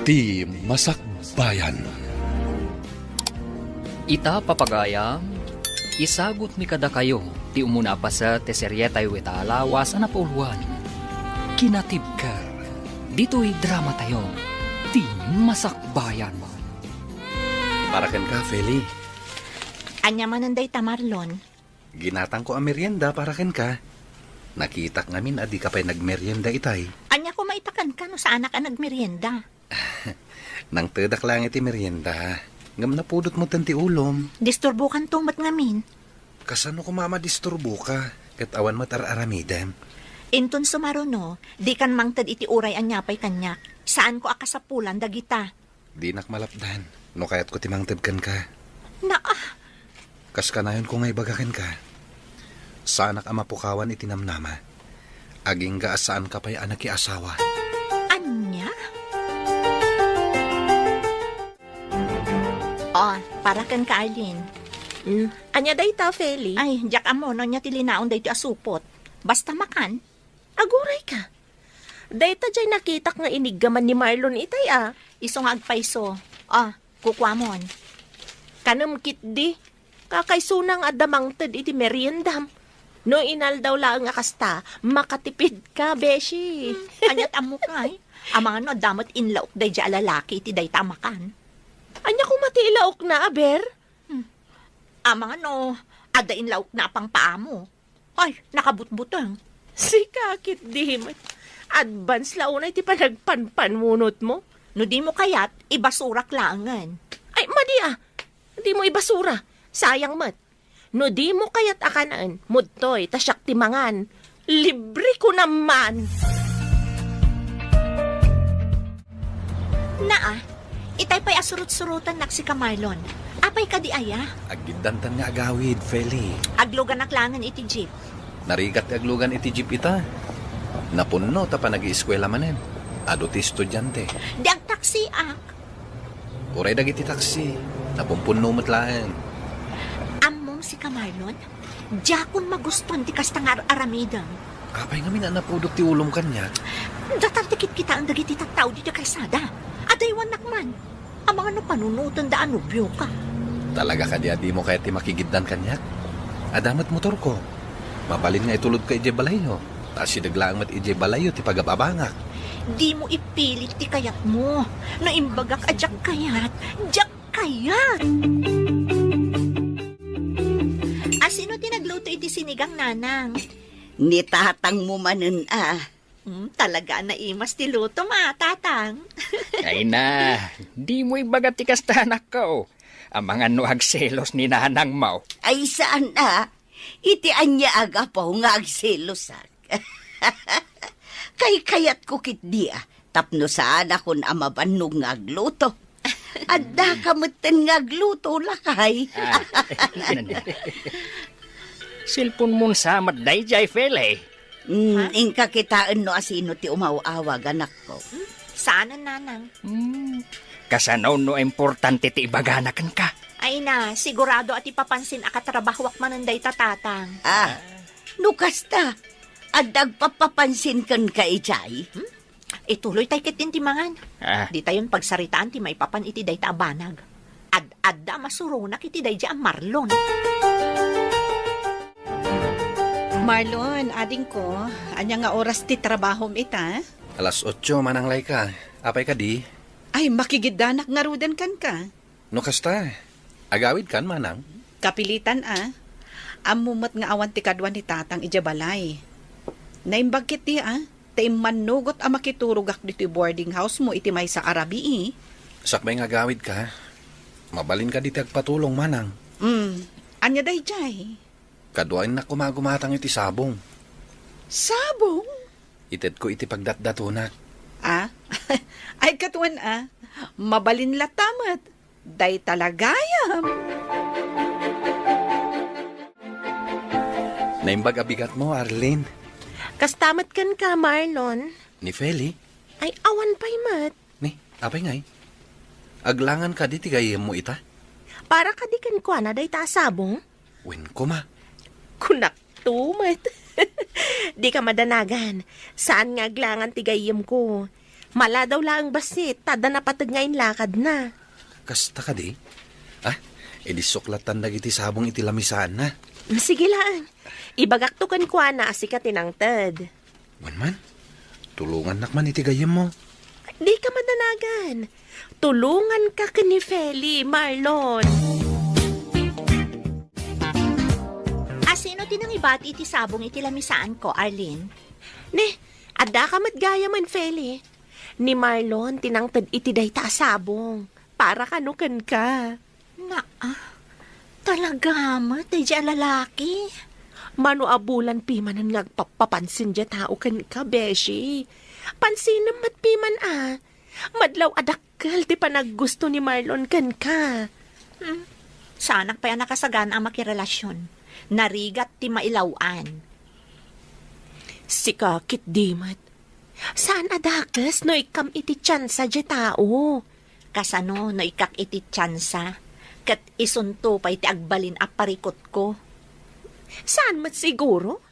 Ti Masakbayan. Ita papagayam, isagot mi kada kayo, ti umuna pa sa teseryetay wetalawas na pauluan. Kinatibkar, dito'y drama tayo, ti Masakbayan. Para ken ka, Feli. Anya mananday ta, Marlon. Ginatang ko ang merienda para ken ka. Nakitak ngamin adi ka pa'y nagmerienda itay. Anya ko maitakan ka no sa anak ang nagmerienda. Nang tedak lang iti merienda. Ngam na pudot mo tanti ulom. Disturbo kan tumat ngamin. Kasano ko mamadisturbo ka? Kat awan matar-aramidem. Inton sumaro no, di kan mangtad iti uray anya pa'y kanyak. Saan ko akasapulan dagita? Di nakmalapdan. No kayat ko timangtad kan ka. Kas kanayon ko ngay bagaken ka. Sanak ang mapukawan itinamnama. Aging gaasaan ka pa'y anak asawa. Anya? Oh, para kan ka, Arlene. Anya day ta, Feli? Ay, jak amo, no niya tilinaon day ti asupot. Basta makan. Aguray ka. Day ta jay nakitak nga inigaman ni Marlon itay Iso nga agpaiso. Kukwamon. Kanam kit di. Kakaisunang adamangtad iti meriendam. No inal daw lang nga kasta, makatipid ka, beshi. Anyat amo ka, eh. Amang ano, damot inlaok day di alalaki iti day tamakan. Anya kung matilaok na, aber? Amang ano, ada inlaok na pang paamo. Ay, nakabutbutang. Si kakit di. Advance launay ti panagpanpanmunot mo. No di mo kayat, ibasurak langan. Ay, madi Di mo ibasura. Sayang mat. No di mo kayat akanaan, mudtoy, tasyak timangan. Libre ko naman. Itay pa'y asurut-surutan nak si Kamarlon. Apay ka di aya? Agidantan nga agawid, Feli. Aglugan naklangan iti jeep. Narigat aglugan iti jeep ita. Napunno ta pa nag-ieskwela manen. Ado ti estudyante. Di ang taksi ak. Uray dagiti taksi. Napumpunno matlaan. Amom si Kamarlon, jakon maguston ti kastangar aramidang. Apay nga minanapudot ti ulom kanya. Datartikit kita ang dagiti tattaw di kalsada. Adaywan nakman. Ang mga napanunutan da anubyo ka. Talaga ka di mo kaya ti makigiddan kanya. Adamat motor ko. Mapalin nga itulod ka ije balayo. Tas sidaglaang mat ije balayo ti pagababangak. Di mo ipilit ti kayat mo. Naimbagak adyak kayat. Jak kayat. Asino tinagluto iti sinigang nanang? Ni tatang mo manen Talaga na imas ti luto tatang. Ay na, di mo ibagat ti kastanak ko. Ang mga nuagselos ni nanang mau. Ay saan iti anya agapaw nga agselosak. Kay kayat ko kit dia. Tapno saan akon amabanog nga agluto. Adda kamutin nga agluto lakay. Silpon mo sa matday jay fele. Ingka kitaan no asino ti umawawag anak ko. Saan ang nanang? Kasanaw no importante ti ibaganakan ka. Ay na, sigurado at ipapansin akatrabahwak mananday tatatang. Nukas ta. Adag papapansin kan ka ijay. Ituloy tayo kitintimangan. Di tayon pagsaritaan ti maipapan iti day ta abanag. Adda masurunak iti day di ang Marlon. Marlon, ading ko, anya nga oras ti trabahom ita? 8:00 mananglay ka. Apay ka di? Ay, makigiddanak nga ruden kan ka. No kasta. Agawid kan manang. Kapilitan Amumot nga awan ti kadwan ni tatang ijabalay. Naimbagkit ti taim manugot makiturugak dito boarding house mo iti may sa Arabi Sakbay nga agawid ka. Mabalin ka di agpatulong manang. Anya day jay? Kaduain na kumagumatang iti sabong. Sabong? Ited ko iti pagdatdatunak. Ay katuan mabalin latamat. Day talagayam. Naimbag abigat mo, Arlene. Kastamat kan ka, Marlon. Ni Feli? Ay, awan pa'y mat. Ni, apay ngay. Aglangan ka di tigayem mo ita? Para ka di kan kwa na day tasabong? Wen ko ma. Kunak tumat. Di ka madanagan. Saan nga aglangan tigayem ko? Mala daw lang basit, tada na patag ngayon lakad na. Kasta ka di? Edi suklatan dagiti sabong iti lamisaan na. Sige lang, ibagak to kan kwa na asi ka tinangtad. Man, tulungan nakman iti gayem mo. Di ka madanagan. Tulungan ka ni Feli, Marlon. Sino tinang ibati iti sabong iti lamisaan ko, Arlene? Ne, adda ka matgaya man, Feli. Ni Marlon, tinangtad iti day ta sabong. Para kanukan ka. Talaga mat, day di lalaki. Mano abulan piman ang nagpapapansin dya tao kan ka, Beshi. Pansin namat piman Madlaw adakal ti panaggusto ni Marlon kan ka. Sanak pa yan nakasagan ang makirelasyon. Narigat ti mailawan. Sikakit dimat. Saan adakas no ikam iti tsansa dya tao? Kasano no ikak iti tsansa. Kat isunto pa iti agbalin a parikot ko. Saan mat siguro?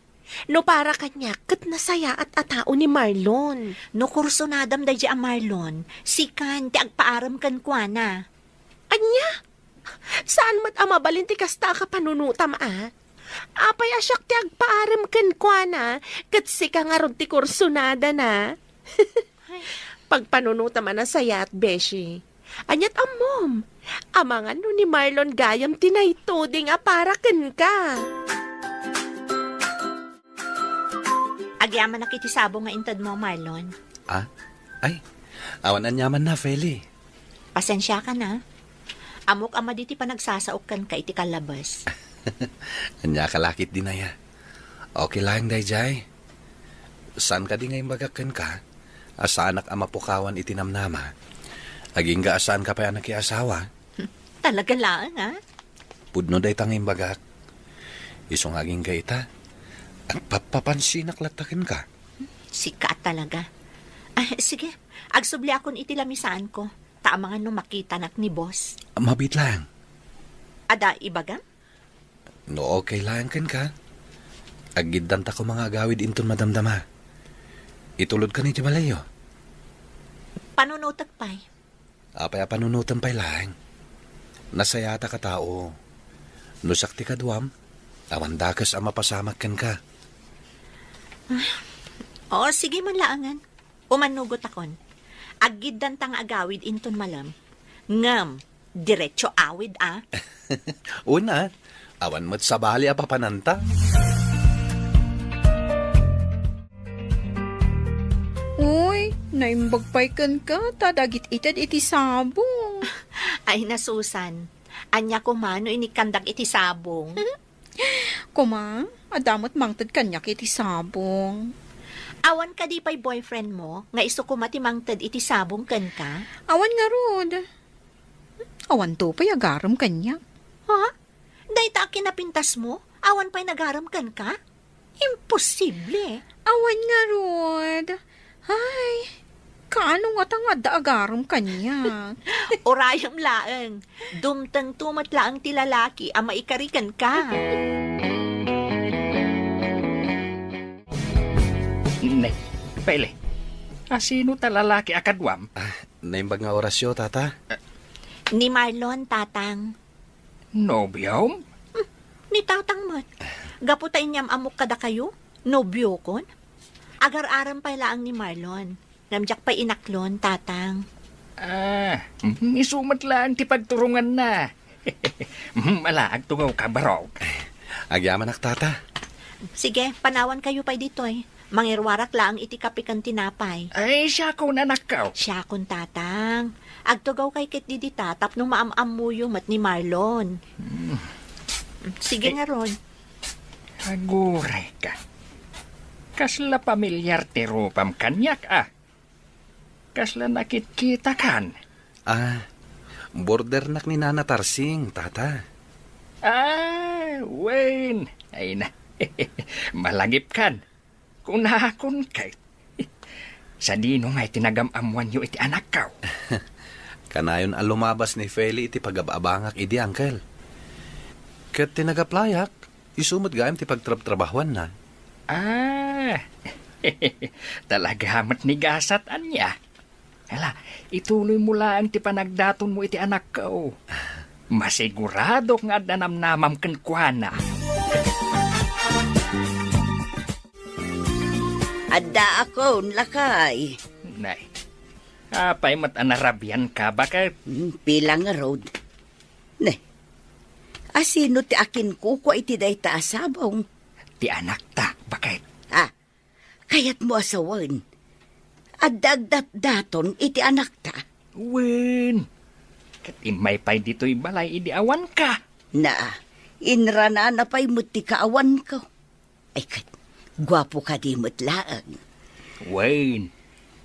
No para kanya kat nasaya at atao ni Marlon. No kurso nadam day ang Marlon. Sikan ti agpaaram kan kwa na. Anya? Saan mat amabalin ti kasta ka panunutam Apay asyak ti agpaaram kan kwa na, kat sika nga ron ti kursunada na. Pagpanunutam na saya at Beshi. Anyat amom, amangan no ni Marlon gayam tinaytuding para kan ka. Agyaman na kiti sabong nga intad mo, Marlon. Ay, awan anyaman na, Feli. Pasensya ka na. Amok ama diti pa nagsasaok kan ka iti kalabas. Anya kalakit din na ya. Okay lang, Dayjay. Saan ka di ngayong bagakan ka? Asanak ama pukawan itinamnama. Aging ga asaan ka pa yan nakiasawa? Talaga lang, Pudno day tanging bagak. Isong aging gaita. At papansinak latakin ka. Sika talaga. Sige, agsubli akon iti lamisaan ko. Taamangan no makita nak ni boss. Mabit lang. Ada ibaga? No okay lang kan ka. Agiddan ta ko mga gawid inton madamdama. Itulod ka ni Jabalayo. Panunutag pa'y. Apay panunutan pa'y lang. Nasayata ka tao. Nusakti ka duwam. Awandakas ang mapasamak kan ka. Oo, sige man laangan. Umanugot akon. Agiddan tang agawid inton malam. Ngam, diretso awid Una, awan mo't sabali a papananta. Uy, naimbagpaykan ka, tadagit itad iti sabong. Ay nasusan. Anya ko mano inikandak iti sabong. Kuma, adamot mangtad kanyak iti sabong. Awan ka di pa'y boyfriend mo, nga iso kumati mangtad iti sabong kan ka? Awan nga rod. Awan to pa'y agaram kanyak. Ha? Day ta kinapintas mo? Awan pa'y nagaram kan ka? Imposible. Awan nga rod. Ay, kaano nga tanga da agaram kanyak. Orayam laeng. Dumtang tumat laang ti lalaki ang maikarikan ka. Ne, Pele. Sino ta lalaki akadwam? Naimbag nga orasyo, tata. Ni Marlon, tatang. Nobyom? Ni tatang mat. Gaputay niyam amok kada kayo? Nobyo kon? Agar-aram pa laang ni Marlon. Namjak pa inaklon, tatang. Isumat lang ti pagturungan na. Malaag tungaw ka barog. Agyaman ak, tata. Sige, panawan kayo pa dito Mangirwarak lang iti kapikan tinapay. Ay, siya ko na nakaw. Siya kun tatang. Agtugaw kay kit di tatap nung maamam mo yung mat ni Marlon. Sige nga ron. Aguray ka. Kasla pamilyar ti rupam kanyak Kasla nakit-kita kan. Border nak ni Nana Tarsing, tata. Wayne. Ay na. Malagip kan. Kung nakakon kay. Sa dino nga'y tinagam-amuan iti anak kaw. Kanayon ang lumabas ni Feli iti pagababangak idi, uncle. Kat tinagaplayak, isumot gayam ti pagtrab-trabahuan na. Talaga mat ni gasat anya. Hala, ituloy mo lang ti panagdaton mo iti anak ko. Masigurado nga nanamnamam ken kuana. Adda ako, lakay. Nay, apay mat anarabyan ka, bakit? Pila nga road. Ne, asino ti akin kuko iti day taasabong? Ti anak ta, bakit? Kayat mo asawan. Adagdat-daton iti anak ta. Wen, kat imay pay dito'y balay, idi awan ka. Inrana na pa'y muti kaawan ko. Ay kat, gwapo ka di mutlaang. Wen,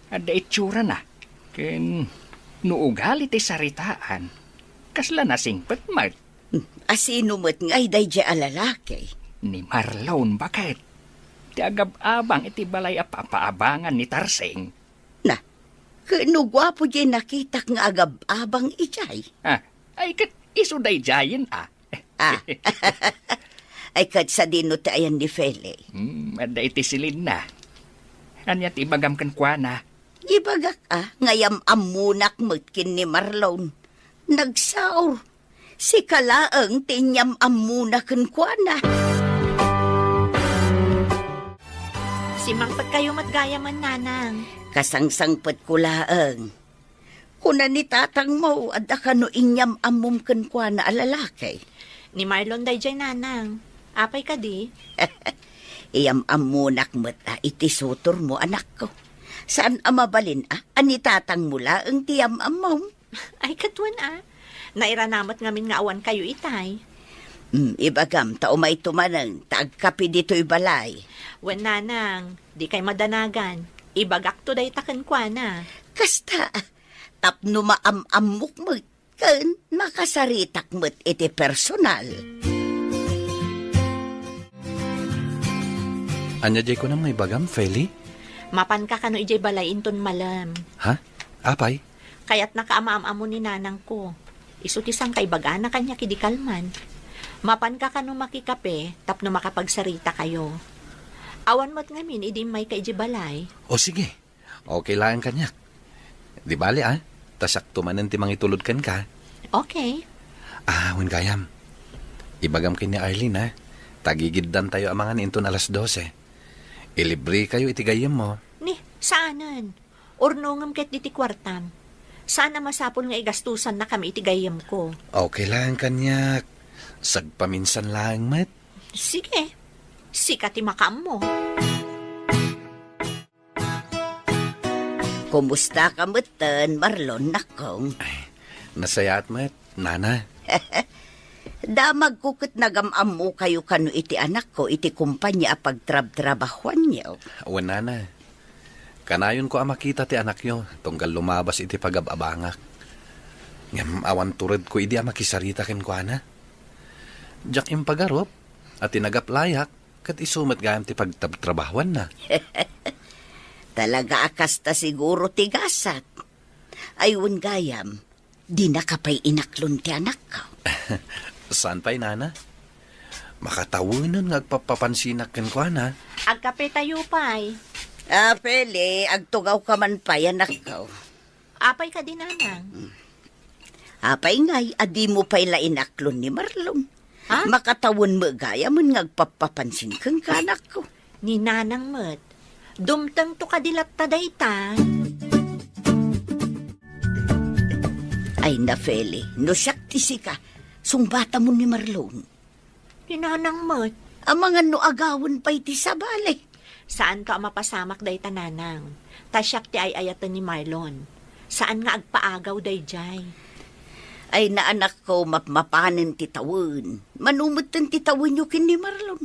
ada itsura na. Ken, nuugali ti saritaan. Kasla na singpet mat. Asino mo't ngay day di alalaki. Ni Marlon, bakit? Ti agab-abang iti balay apapaabangan ni Tarseng. Kano gwapo di nakitak nga agab-abang ijay. Ay kat isuday jayin Ay kat sa dino tayan ni Fele. Ada iti silid na. Anyat ibagam kan kuana. Ibagak ngayam amunak mutkin ni Marlon. Nagsaor. Si kalaang tinyam amunakan kuana. Simangpag kayo matgayaman, nanang. Kasangsangpet kulaang. Kuna ni tatang mo, adda ka no inyam amumkan kuana alalaki. Ni Marlon dayjay, nanang. Apay ka di? Iyam amunak mo't iti sutor mo, anak ko. Saan amabalin ani tatang mula ang tiyam amom? Ay, katwan Nairanamot ngamin nga awan kayo itay. Ibagam, taumay tumanang, taagkapi dito'y balay. Wen, nanang, di kay madanagan. Ibagak to day taken kwa na. Kasta, tapno maamamok mo't, kan makasaritak mo't iti personal. Anya jay ko na may bagam, Feli? Mapan ka kano ijay balay inton malam. Ha? Apay? Kaya't nakaamaam-amo ni nanang ko. Isutisang kay baga na kanya kidikalman. Mapan ka kano makikape, tapno makapagsarita kayo. Awan mo't ngamin, idi may kay balay. O sige, okay lang kanyak. Di bali tasak tumanan ti mangitulod kan ka. Okay. Wen kayam. Ibagam kin ni Arlene tagigiddan tayo amangan inton alas 12. Ilibre kayo itigayem mo. Ni, saanan? Urnongam ket diti kwartam. Sana masapol nga igastusan na kami itigayem ko. Okay lang kanyak. Sagpaminsan lang mat. Sige. Sikat imakam mo. Kumusta ka mutan, Marlon, nakong? Nasayat mat, nana. Damag kukot nagamam mo kayo kano iti anak ko, iti kumpanya pagtrab-trabahuan niyo. Wen nana. Kanayon ko makita ti anak nyo, tunggal lumabas iti pagababangak. Ngam awan tured ko idi makisarita ken kuana. Jak impagarop, at tinagaplayak, kat isumat gayam ti pagtrabahuan na. Talaga akasta siguro tigasat. Ayun gayam, di na kapay inaklon ti anak ko. Saan pa'y nana? Makatawanan ngagpapapansinak ken kuana. Agkape tayo pa'y. Pele, agtugaw ka man pa, anak ko. Apay ka din, nanang. Apay ngay, adi mo pa'y lainaklon ni Marlon. Ha? Makatawon mo gaya mo ngagpapapansin kang kanak ko. Ni nanang mat. Dumtang to kadilat taday ta. Ay na, Feli, no siyak tisi ka, sungbata mo ni Marlon. Ni nanang mat. Ang mga no agawon pa'y ti sabalik. Saan ka mapasamak day ta, nanang? Tasyak ti ay ayatan ni Marlon. Saan nga agpaagaw day jay? Ay na anak ko mapapanin ti tawon. Manumutan ti tawon yu kin ni Marlon.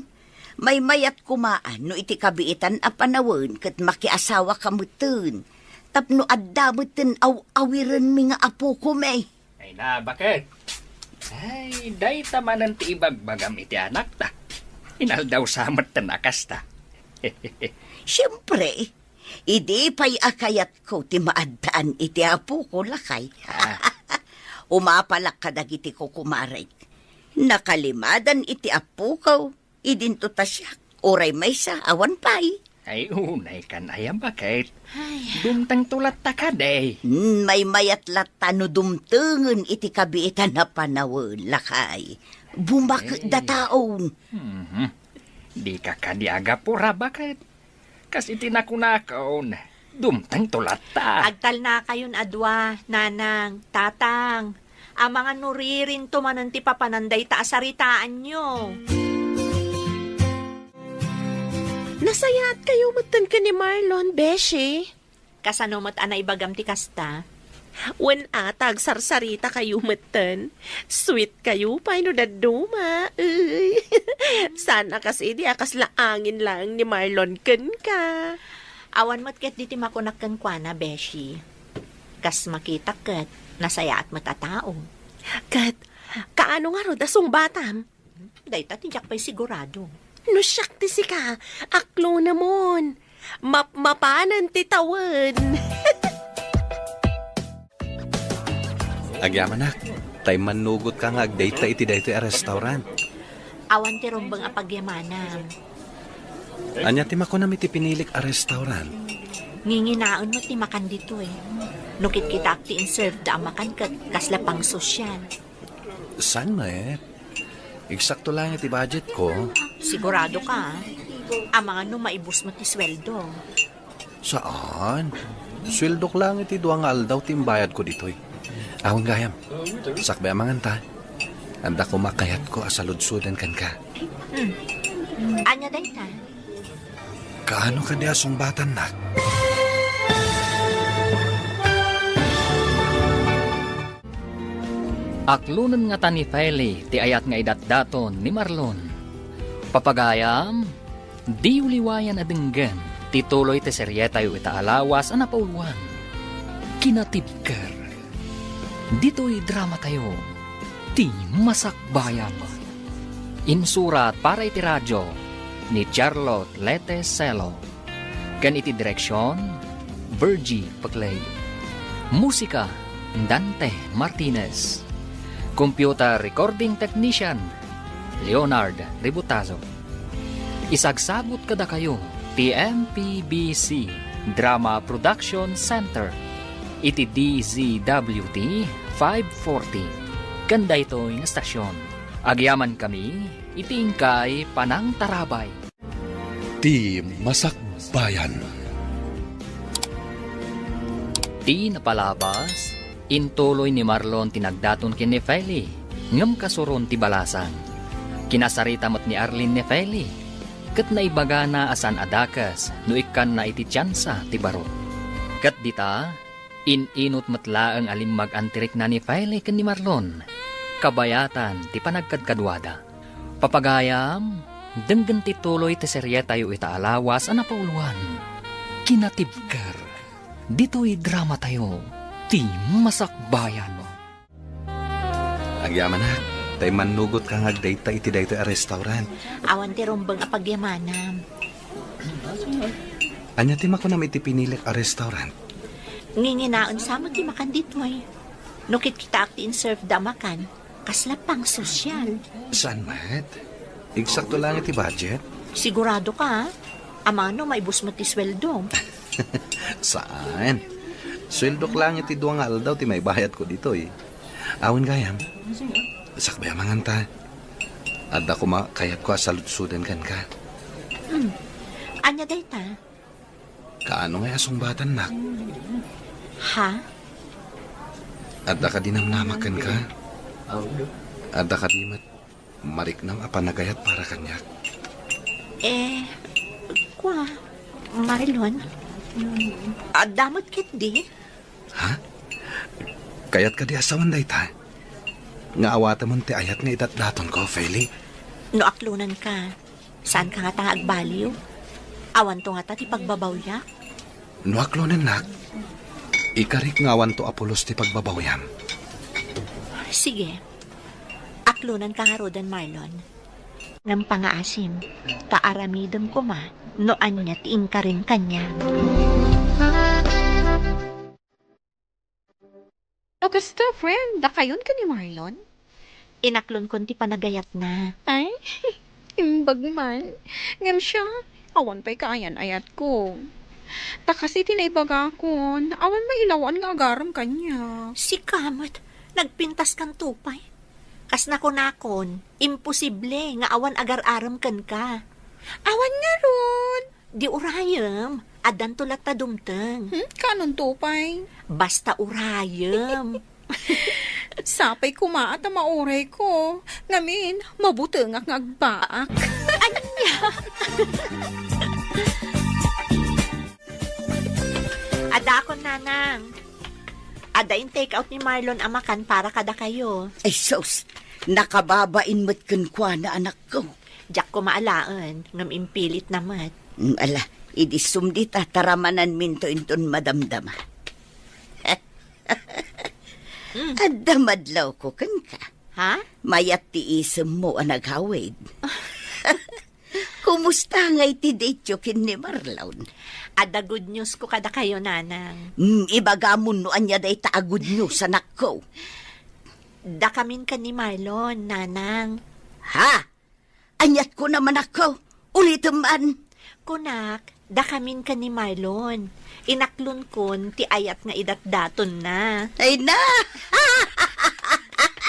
May mayat kumaan no iti kabiitan a panawon kat makiasawa kamutun. Tapno addamutin awiran mi nga apo ko may. Ay na, bakit? Ay, day tamanan ti ibagbagam iti anak ta. Inaldaw samat tanakas ta. Siyempre, idi pa'y akayat ko ti maadaan iti apo ko lakay. Umapalak kadagiti ko kumaray. Nakalimadan iti apo ko, idinto tasyak, oray may sa awan pa'y. Ay, unay kan ayam bakit? Dumtang tulat ta ka, day. May mayat lata no dumtungan iti kabiitan na panawon, lakay. Bumak da taon. Di ka kadiaga pura bakit? Kasi tinakunakaon. Dumtang tulat ta. Agtal na kayon adwa, nanang, tatang. Ang mga nuririn tumanan ti papananday ta asaritaan nyo. Nasayat kayo matan ka ni Marlon, Beshi. Kasanomat anay bagam ti kasta. Wen atag sarsarita kayo matan. Sweet kayo, paano daduma. Uy. Sana kasi di akas laangin lang ni Marlon ken ka. Awan mat ket di ti makunak ken kwa Beshi. Kas makita ket, nasaya at matatao. Kat, kaano nga ro dasong batam? Dayta tijak pa'y sigurado. No siyak ti si ka, aklo namon. Mapanan ti tawon. Agyaman nak, tay manugot ka nga agdate ta iti dayto a restaurant. Awan ti rombang apagyamanam. Anya ti makunam iti pinilik a restaurant. Nginginaon mo ti makan dito eh. Nukit kita ti in-serve da makan kat kasla pang sosyal. San Eksakto lang iti budget ko. Sigurado ka, ang mga maibus mo ti sweldo. Saan? Swildok lang iti duwang aldaw timbayad ko ditoy. Awang gayam, sakbay amanganta. Anda ko makayat ko asaludsudan kan ka. Anya dayta? Kaano ka di asong batan nak? Aklunan nga ta ni Feli, ti ayat nga idatdaton ni Marlon. Papagayam, di uliwayan adenggan, tituloy ti seryetayo itaalawas ang napauluan. Kinatibker. Dito'y drama tayo, ti masakbayan. Insurat para iti radyo ni Charlotte Lete Celo. Gan iti direksyon, Virgie Paglay. Musika, Dante Martinez. Computer Recording Technician, Leonard Ributazo. Isagsagot kada kayo, TMPBC Drama Production Center, iti DZWT 540. Kanda ito'y nga stasyon. Agyaman kami, itingkay Panang Tarabay. Ti Masakbayan. Ti napalabas, intuloy ni Marlon tinagdaton kin ni Feli, ngam kasuron ti balasan. Kinasarita mat ni Arlene ni Feli, kat naibaga na asan adakas, no ikan na iti tsansa ti baro. Kat dita, inot matla ang alim mag-antirik na ni Feli ken ni Marlon, kabayatan ti panagkadkadwada. Papagayam, denggan ti tuloy ti seryetayo itaalawas ang napauluan. Kinatibker, dito'y drama tayo, ti masakbayan. Agyaman nak, tay manugot ka nga agdate ta iti dayto a restaurant. Awan ti rombang apagyamanam. Anya ti makunam iti pinilik a restaurant. Nginginaon sama ti makan dito eh. Nukit kita akti in-serve da makan, kasla pang sosyal. Saan mat? Eksakto lang iti budget. Sigurado ka, amano maibus mo ti sweldo. Saan? Swildok lang iti duwang aldaw ti may bayad ko dito eh. Awan gayam, sakbay amanganta. Adda ko makayat ko asaludsudan kan ka. Anya dayta? Kaano nga asong batan nak? Ha? Adda ka dinamnamakan ka? Adda ka di mariknam apanagayat para kanyak? Kwa, Marlon? Damot kit di? Ha? Kayat ka di asawan dayta? Nga awata mo ti ayat nga idatdaton ko, Feli. No aklunan ka, saan ka nga tangag baliw? Awan to nga ta ti pagbabawya? No aklonen nak, ikarik nga awan to apulos ti pagbabawyan. Sige, aklunan ka nga rodan, Marlon. Ngam pangaasim, kaaramidam ko ma, no anya tiing ka rin kanya. O kasto, friend, dakayon ka ni Marlon? Inaklon kon ti panagayat na. Ay, imbag man. Ngam siya, Awan pa'y kaayan ayat ko. Ta kasi tinaibaga ko, awan mailawan nga agaram kanya. Si Kamat, nagpintas kang tupay. Kas nakon, imposible nga awan agar-aram kan ka. Awan nga ron. Di urayam, adan tulat ta dumteng. Kanon tupay. Basta urayam. Sapay kumaat ang mauray ko. Ngamin, mabuteng nga agbaak. Ada ako, nanang. Ada in take out ni Marlon amakan para kada kayo. Ay, sus, nakababain mo't kunkwa na anak ko. Diyak ko maalaan, ngam impilit namat. Ala, idisum di taramanan minto inton madamdama. Adda madlaw ko kan ka. Ha? Mayat ti isem mo ang naghawid. Kumusta nga iti date kin ni Marlon? Ada good news ko kada kayo, nanang. Ibagamon no anya day ta good news anak ko. Da kamin ka ni Marlon, nanang. Ha? Anyat ko naman ako. Ulitin man. Kunak, da kamin ka ni Marlon. Inaklon kon, ti ayat nga idatdaton na. Ay na!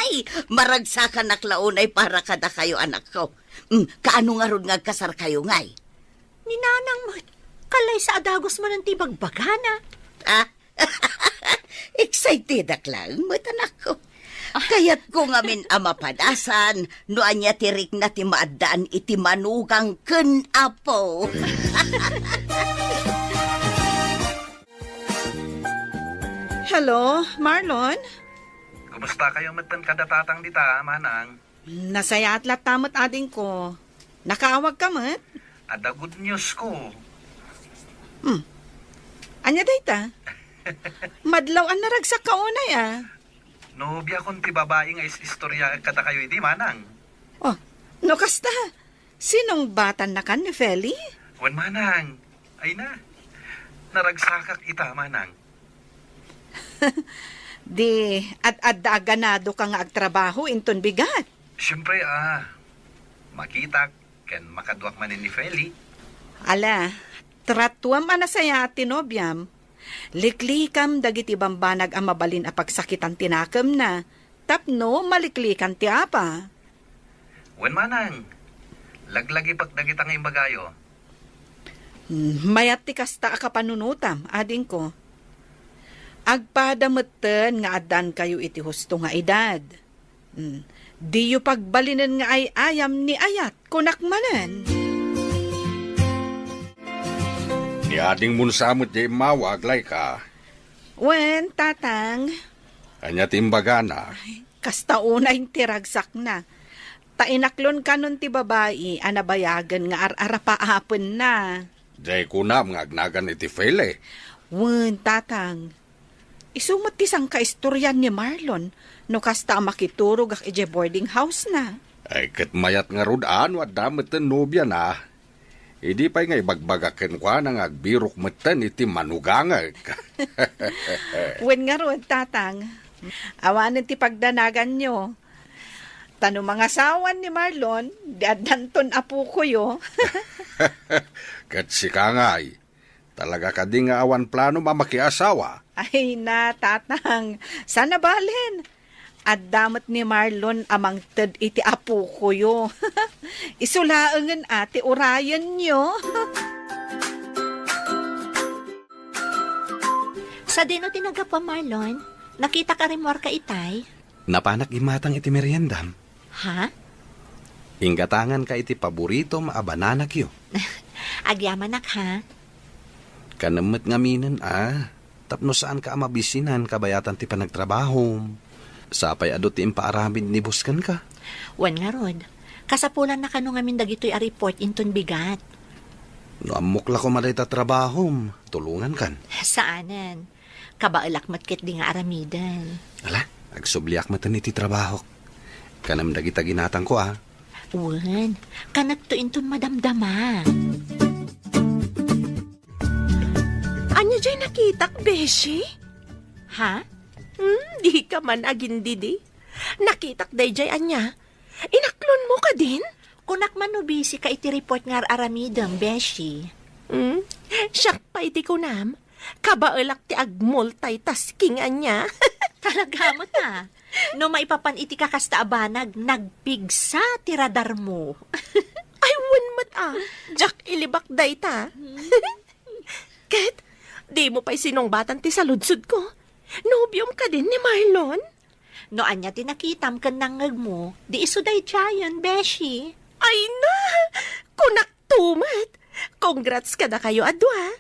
Ay, maragsakan naklaon ay para kada kayo anak ko. Kaano nga ron nga kasar kayo ngay? Ni nanang mat, kalay sa adagos man ang tibagbagana. Ah, excited ak lang, anak ko. Kaya't ko ngamin amapadasan, no anya tirik na ti maadaan iti manugang ken apo. Hello, Marlon? Kumusta kayo matan kadatatang dita, manang? Nasaya at latamot ading ko. Nakaawag ka mat? Ada good news ko. Anya dayta? Madlaw ang naragsak ka unay ah. Nobya kon ti babae nga istorya kada kayo hindi, manang. Oh, no kasta. Sinong batan na kan ni Feli? Wan, manang. Ay na. Naragsakak ita, manang. Di, at ganado ka nga agtrabaho inton bigat. Siyempre, makita ken makaduak manin ni Feli. Ala, tratuam anasaya at tinobyam. Liklikam dagiti bambanag ang mabalin a pagsakitan tinakam na. Tapno, maliklikan ti apa. Wan, manang. Laglagi pagdagit ang imbagayo. Mayat ti kasta a kapanunutam, ading ko. Agpadameten nga adan kayo iti husto nga edad. Di yu pagbalinan nga ay ayam ni ayat kunakmanan. Ni ading munsamot di mawaglay ka. Wen, tatang, Kanya timbagana. kasta unay tiragsak na. Tainaklon kanon ti babae, anabayagan nga ararapaapon na. Jay kunam nga agnagan iti Feli. Wen, tatang, isumot ti sang kaistoryan ni Marlon, no kasta makiturog ak ije boarding house na. Ay ket mayat nga rudaan wa damet ten nobya na. Idi pa'y nga ibagbagaken kwa nang agbirok meten iti manugangag. Wen nga ron, tatang, awanan ti pagdanagan nyo. Tano mga sawan ni Marlon, di adanton apo ko yo. Ket si kangay, talaga ka di nga awan plano mamakiasawa. Ay na, tatang, sana balin. At damat ni Marlon amang ted iti apo ko yo. Isulaangan ati urayan nyo. Sa dino tinaga pa, Marlon, nakita ka rin ka itay? Napanak imatang iti meriendam. Ha? Inggatangan ka iti paborito maabananak yo. Agyamanak, ha? Kanamet nga minen tapno saan ka amabisinan kabayatan ti panagtrabaho. Sapay adot ti impaaramin ni buskan ka. Wan nga rod, kasapulan na kano ngamin dagito'y a report inton bigat. No amukla ko marita trabaho, tulungan kan. Saanan? Kabaalak matkit di nga aramidan. Ala, agsubliak matan iti trabaho. Kanam dagita ginatang ko Wan, kanagto inton madamdama. Anya jay nakitak, Beshi? Ha? Di ka man agin didi. Nakitak day jay anya. Inaklon mo ka din? Kunak man no busy ka iti report nga aramidam, Beshi. Siyak pa iti kunam. Kabaelak ti ag-multitasking anya. Talaga mo ta. No maipapan iti kakasta abanag, nagpigsa ti radar mo. Ay, mat Jack ilibak day ta. Ket, di mo pa'y sinongbatan ti saludsud ko. Nobyom ka din ni Marlon. No anya tinakitam ken nangag mo, di iso day tiyan, Beshi. Ay na! Kunak tumat! Congrats ka na kayo, adwa.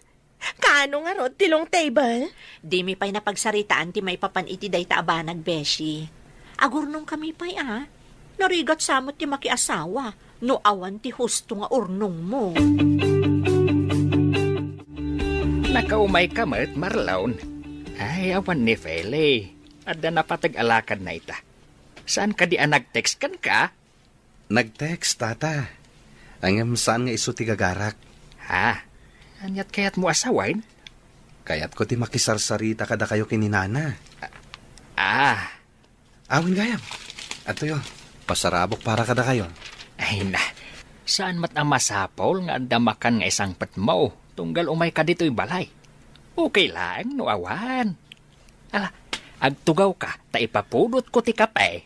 Kaano nga rod tilong table? Di mi pa'y napagsaritaan ti may papan iti day taabanag, Beshi. Agurnong kami pa'y Narigat samot ti makiasawa, no awan ti husto nga urnong mo. Nakaumay ka mat, Marlon. Ay, awan ni Fele. Adda na patag-alakad na ita. Saan ka di nag-text kan ka? Nag-text, tata. Ang saan nga iso ti gagarak. Ha? Anyat kayat mo asawain? Kaya't ko ti makisarsarita kada kayo kininana. Awin gayam. Ato yun, pasarabok para kada kayo. Ay na, saan mat ang masapol nga damakan nga isang patmo? Tunggal umay ka dito'y balay. Okay lang, no awan. Ala, agtugaw ka, ta ipapudot ko ti kape.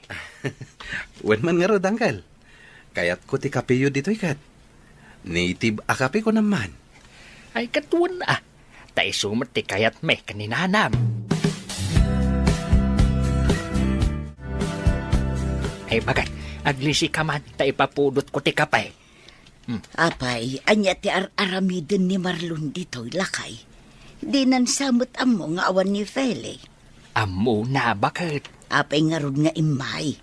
Wen man nga rod, Uncle. Kaya't ko ti kapeyo dito'y kat. Native akape ko naman. Ay katuan na, ta isumat ti kayat me kaninanam. Ay bagay, aglisi ka man, ta ipapudot ko ti kape. Apay, anya ti aramiden ni Marlon dito'y lakay. Di nansamot amo nga awan ni Fele. Amo na bakit? Apay nga rod nga imay.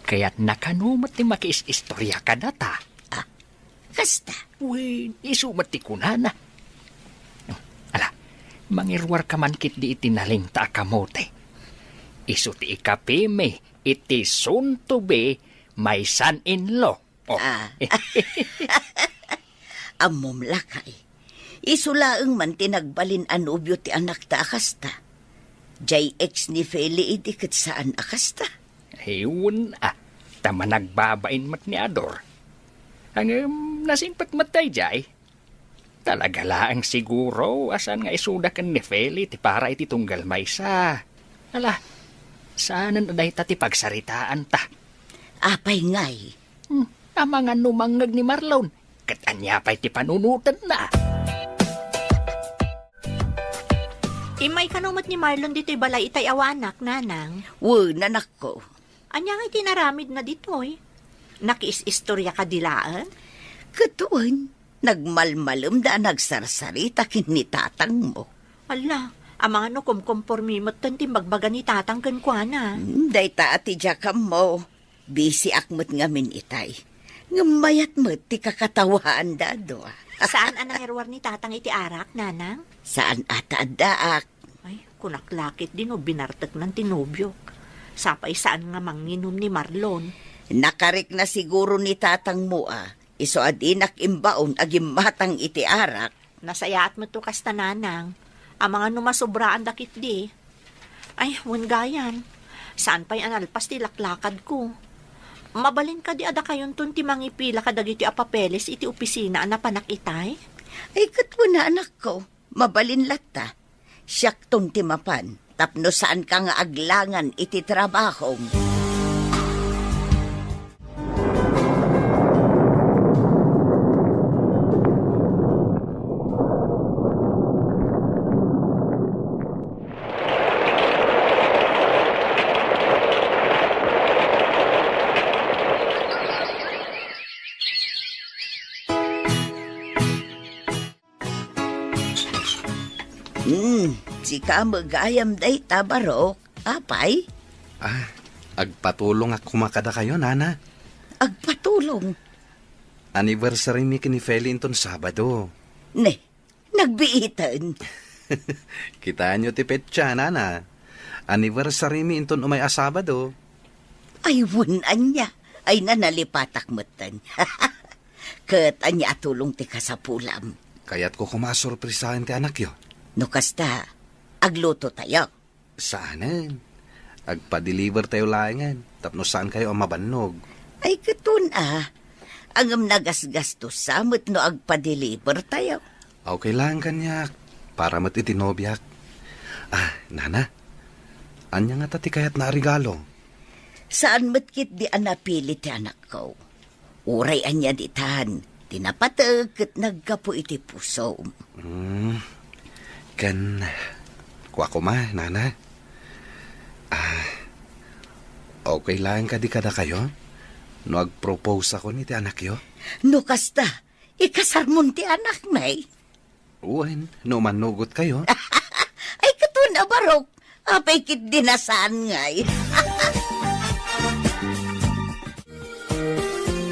Kaya't nakanumot ti makiis-istorya ka na ta. Kasta. Uy, isumat ti kunana. Ala, mangirwar ka man kit di itinaling ta kamote. Isu ti ikapime, iti soon to be my son-in-law. Oh. Amom lakay. Isulaeng man tinagbalin anubyo ti anak ta akasta. Jay ex ni Feli idikit saan akasta. Ewan tama nagbabain mat ni Ador. Ang nasimpat matay jay. Talaga laang siguro asan nga isuda kan ni Feli ti para iti tunggal maysa. Ala, saan na day ta ti pagsaritaan ta? Apay ngay. Amang numangag ni Marlon. Katanya pa'y ti panunutan na. Imay kanumat ni Marlon dito'y balay itay awanak, nanang. Nanak ko. Anya nga itinaramid na dito'y. Nakis-istorya ka dilaan? Katuan, nagmalmalum da nagsarsarita ni tatang mo. Ala, amang kumkompormi mo't tantimbagbaga ni tatang kankwana. Day ta ati jakam mo. Busy akmat ngamin itay. Ngamayat mo ti kakatawaan dado. Saan anang erwar ni tatang iti arak, nanang? Saan ata daak? Ay, kunaklakit din o binartag ng tinubyo. Sapay saan nga manginom ni Marlon. Nakarik na siguro ni tatang mo Iso adinak imbaon agimatang iti arak. Nasayaat mo to kasta, nanang. Ang mga numasubraan dakit di. Ay, gayan. Saan pa'y analpas ti laklakad ko? Mabalin ka di ada kayon ti mangipila kadagiti apapeles iti opisina na panak itay? Ay katwa na anak ko, mabalin lata. Siyak tong timapan, tapno saan ka nga aglangan iti trabahong. Sika magayam day tabarok. Apay? Agpatulong ak kumakada kayo, nana. Agpatulong? Anniversary mi kini Feli inton Sabado. Ne, nagbiitan. Kitaan nyo ti petsa, nana. Anniversary mi inton umay Sabado. Ay, wunan niya. Ay, nanalipatak matan. Kat anya atulong ti kasapulam. Kaya't ko kumasurprisahan ti anak yo. No kasta, agluto tayo. Saanan? Agpa-deliver tayo layangan. Tapno saan kayo ang mabanog? Ay katun Angam nagasgastos samot no agpa-deliver tayo. Okay lang kanyak, para matitinobyak. Nana, anya nga tati kayat na regalo? Saan matkit di anapili ti anak ko? Uray anya di tan, tinapatag kat nagkapo iti puso. Kuha ko ma, Nana. Okay lang ka di kada kayo? No ag-propose ako ni ti anak yo? No kasta, ikasar mo ti anak may. Uwan, no manugot kayo. Ay katun abarok, apay kit dinasaan ngay.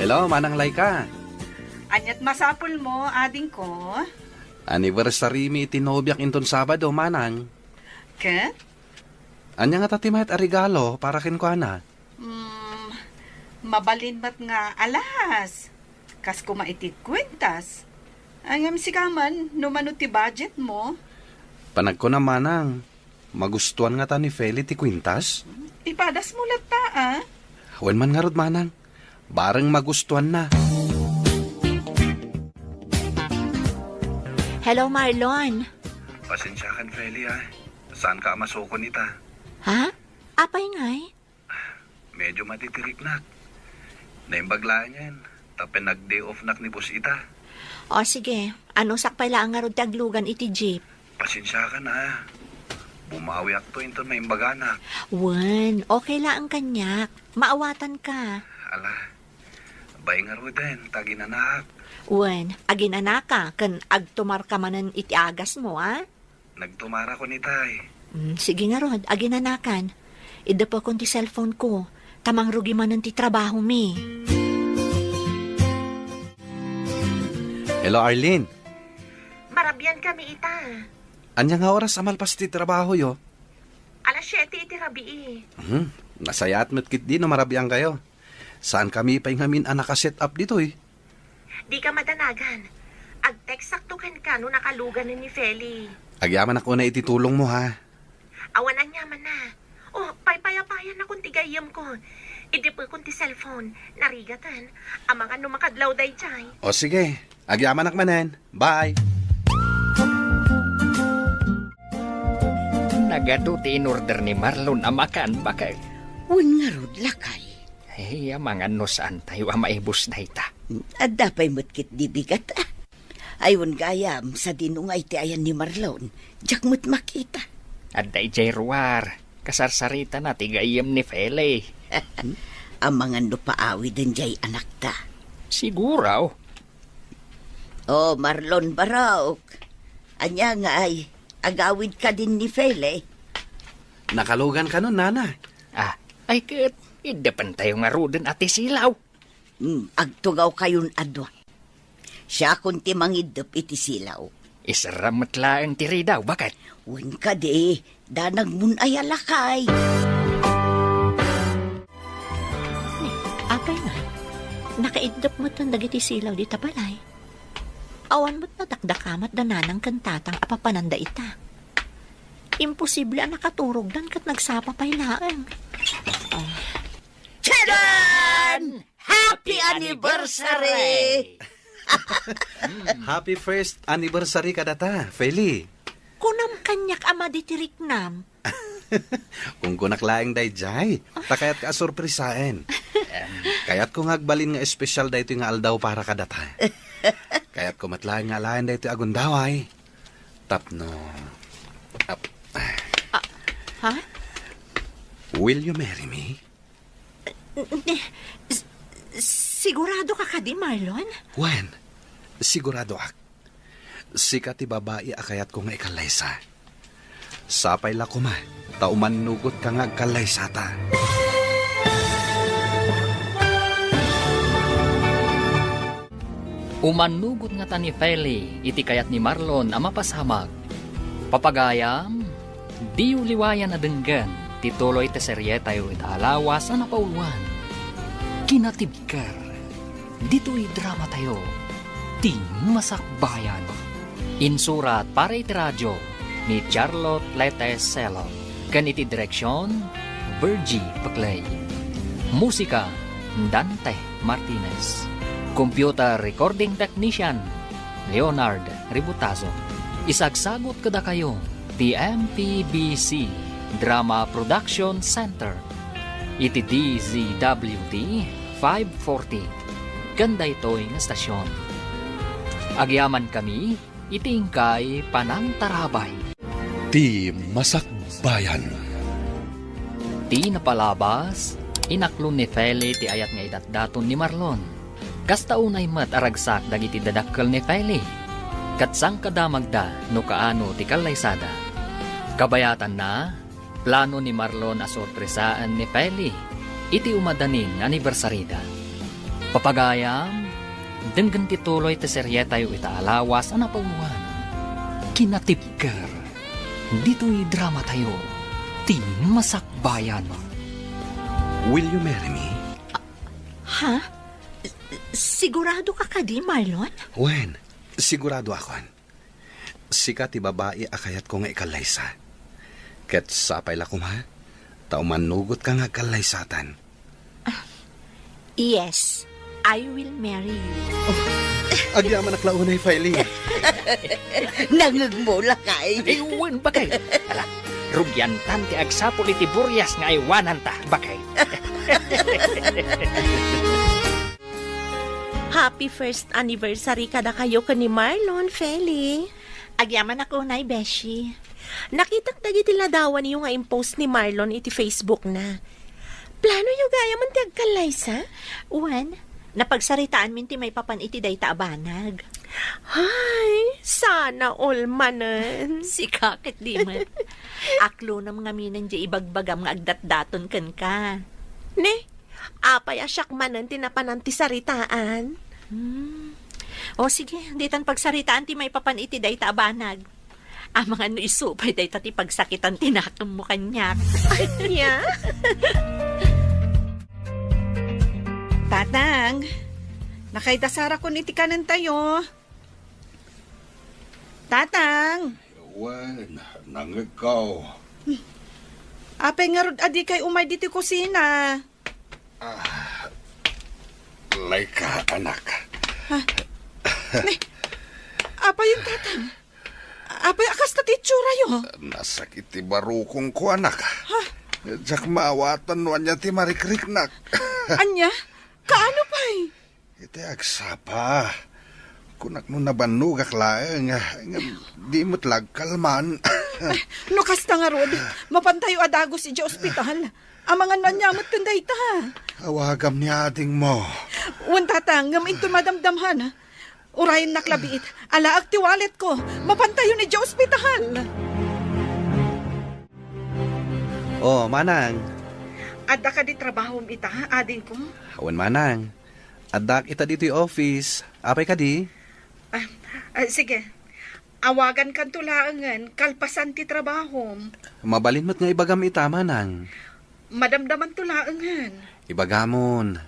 Hello, Manang Laika. Anyat masapul mo, ading ko. Anniversary mi itinobyak inton Sabado, Manang. Ket? Anya nga tati mayat a regalo para kin ko ana? Mabalin ba't nga alas? Kas kumaitit kwentas. Ayam si kaman, numano ti budget mo. Panag ko na, Manang. Magustuhan nga ta ni Feli ti kwintas? Ipadas mo lata, Wen man nga rod, Manang. Bareng magustuhan na. Hello, Marlon. Pasensya kan, Feli, Saan ka masuko nita? Ha? Apay ngay? Medyo matitirik nak. Naimbaglaan yan. Tapos nag-day off nak ni boss ita. O sige, ano sakpay lang nga rod taglugan iti jeep? Pasensya ka na. Bumawi ako inton may imbagana. Wen, okay lang ang kanyak. Maawatan ka. Ala, bay nga rod din, taginanak. Wen, aginana ka, kan agtumar ka manan iti agas mo, Nagtumara ko ni tay. Sige nga rod, aginanakan. Ida po kong ti cellphone ko. Tamang rugi manan ti trabaho mi. Hello, Arlene. Marabyan kami ita. Anya nga oras amalpas ti trabaho yo? Alas 7 iti rabii. Nasaya at matkit di no marabiyang kayo. Saan kami paingamin ang nakaset up dito Di ka madanagan. Ag-text saktukan ka no nakalugan ni Feli. Agyaman ako na ititulong mo ha. Awanan niya man na. Paypayapayan na kung tigayam ko. Idi po kung ti cellphone. Narigatan. Amang ano makadlaw day jay. O sige, agyaman akmanen. Bye! Nagaduti in order ni Marlon amakan bakay. Wen nga rod lakay. Ay, mga no saan tayo maibos na ita. At dapay matkit di bigat Ayon gayam sa dinungay ti ayan ni Marlon. Diyak mo't makita. At day jay ruwar. Kasarsarita na tigayam ni Feli. Ang mga no paawi din jay anak ta. Siguraw. Oh, Marlon Barok. Anya nga ay, agawid ka din ni Fele. Nakalugan ka nun, Nana. Ay kat, idepan tayo nga ruden ati silaw. Agtugaw kayon adwa. Siya kunti mangidop iti silaw. Isaramat lang tiri daw, bakit? Wen ka de, danag mun ay alakay. Apay nga, nakaidap mo itong dagiti silaw di tabalay. Awan mo't nadakdakamat dananang kantatang apapananda ita. Imposible ang nakaturog dan kat nagsapapay laang. Tadaan! Happy anniversary! Happy first anniversary ka data, Feli. Kunam kanyak ama ditirik nam. Kung kunaklaing day jay, takayat ka sorpresain. Kayat ko ngagbalin nga espesyal da ito nga aldaw para ka data. Kaya't kumatlaing nga lain da ito agundaway. Tapno. Ha? Will you marry me? Sigurado ka di, Marlon? When? Sigurado ak. Sikat ti babae akayat ko nga ikalaysa. Sapay la kuma, tauman nugot ka nga kalaysa ta. Umanugot nga ta ni Feli, iti kayat ni Marlon ang mapasamag. Papagayam, di uliwayan na denggan, tituloy te serye tayo italawas na napauluan. Kinatibkar, dito'y drama tayo, di masakbayan. Insurat para iti radyo ni Charlotte Leteselo, kan iti direksyon, Virgie Paclay. Musika, Dante Martinez. Computer Recording Technician, Leonard Ributazo. Isagsagot kada kayo, ti MPBC Drama Production Center. Iti DZWT 540. Ganda ito'y nga stasyon. Agyaman kami, itingkay Panang Tarabay. Ti Masakbayan. Ti napalabas, inaklon ni Feli ti ayat nga idatdaton ni Marlon. Kasta unay mat aragsak dagiti dadakkel ni Feli. Katsang kadamagda no kaano ti kalaysada. Kabayatan na, plano ni Marlon a sorpresaan ni Feli. Iti umadanin anibersarida. Papagayam, denggan tituloy ti seryetayo itaalawas ang napauluan. Kinatipker, dito'y drama tayo, ti Masakbayan. Will you marry me? Ha? Sigurado ka di, Marlon? Wen, sigurado akon. Sika ti babae akayat ko nga ikalaysa. Ket sapay lakom ha, tao manugot ka nga kalaysatan. Yes, I will marry you. Agyaman aklaunay, Feli. Nangagmula kay. Iwan bakay. Ala, rugyantan ti agsapol iti buryas nga iwanan ta, bakay. Happy first anniversary kada kayo ka ni Marlon, Feli. Agyaman ako, Nay Beshi. Nakitang dagiti ladawan niyo nga impost ni Marlon iti Facebook na. Plano yung gaya man ti agkalaysa? Uwan, napagsaritaan min ti may papan iti dayta abanag. Ay, sana all manen. Si kakit di man. Aklo na mga minan di ibagbagam nga agdatdaton kan ka. Ne, apay asyak manen tinapanan ti saritaan. O sige, ditan pagsaritaan ti may papan iti dayta abanag. Ang mga no isupay dayta ti pagsakitan tinakam mo kanyak. Yeah? Tatang, nakaidasara ko niti kanan tayo. Tatang, Wen, nangagaw. apay nga rod adi kay umay diti kusina. Laika, anak. Apay yung tatang. Apay akas na titsura yo. Nasakit ti barukong ko, anak. Jak maawatan nuan niya ti marikriknak. Anya, kaano pa'y? Iti agsapa. Kunak no nabanugak laeng. Di mo't lagkalman. No kasta nga rod, mapantayo adagos iti ospital. Ang mga nanyamot kanday ta. Awagam ni ating mo. Wan tatang, ngam into madamdamhan. Urayin naklabiit, alaag ti wallet ko, mapantayo ni iti ospital. Oh, manang. Adda ka di trabaho ita, ading ko. Awan manang. Adak ita dito yung office. Apay ka di? Sige, awagan kan tulaangan, kalpasan ti trabaho. Mabalin mo't nga ibagam ita, manang. Madamdaman tulaangan. Ibagamon.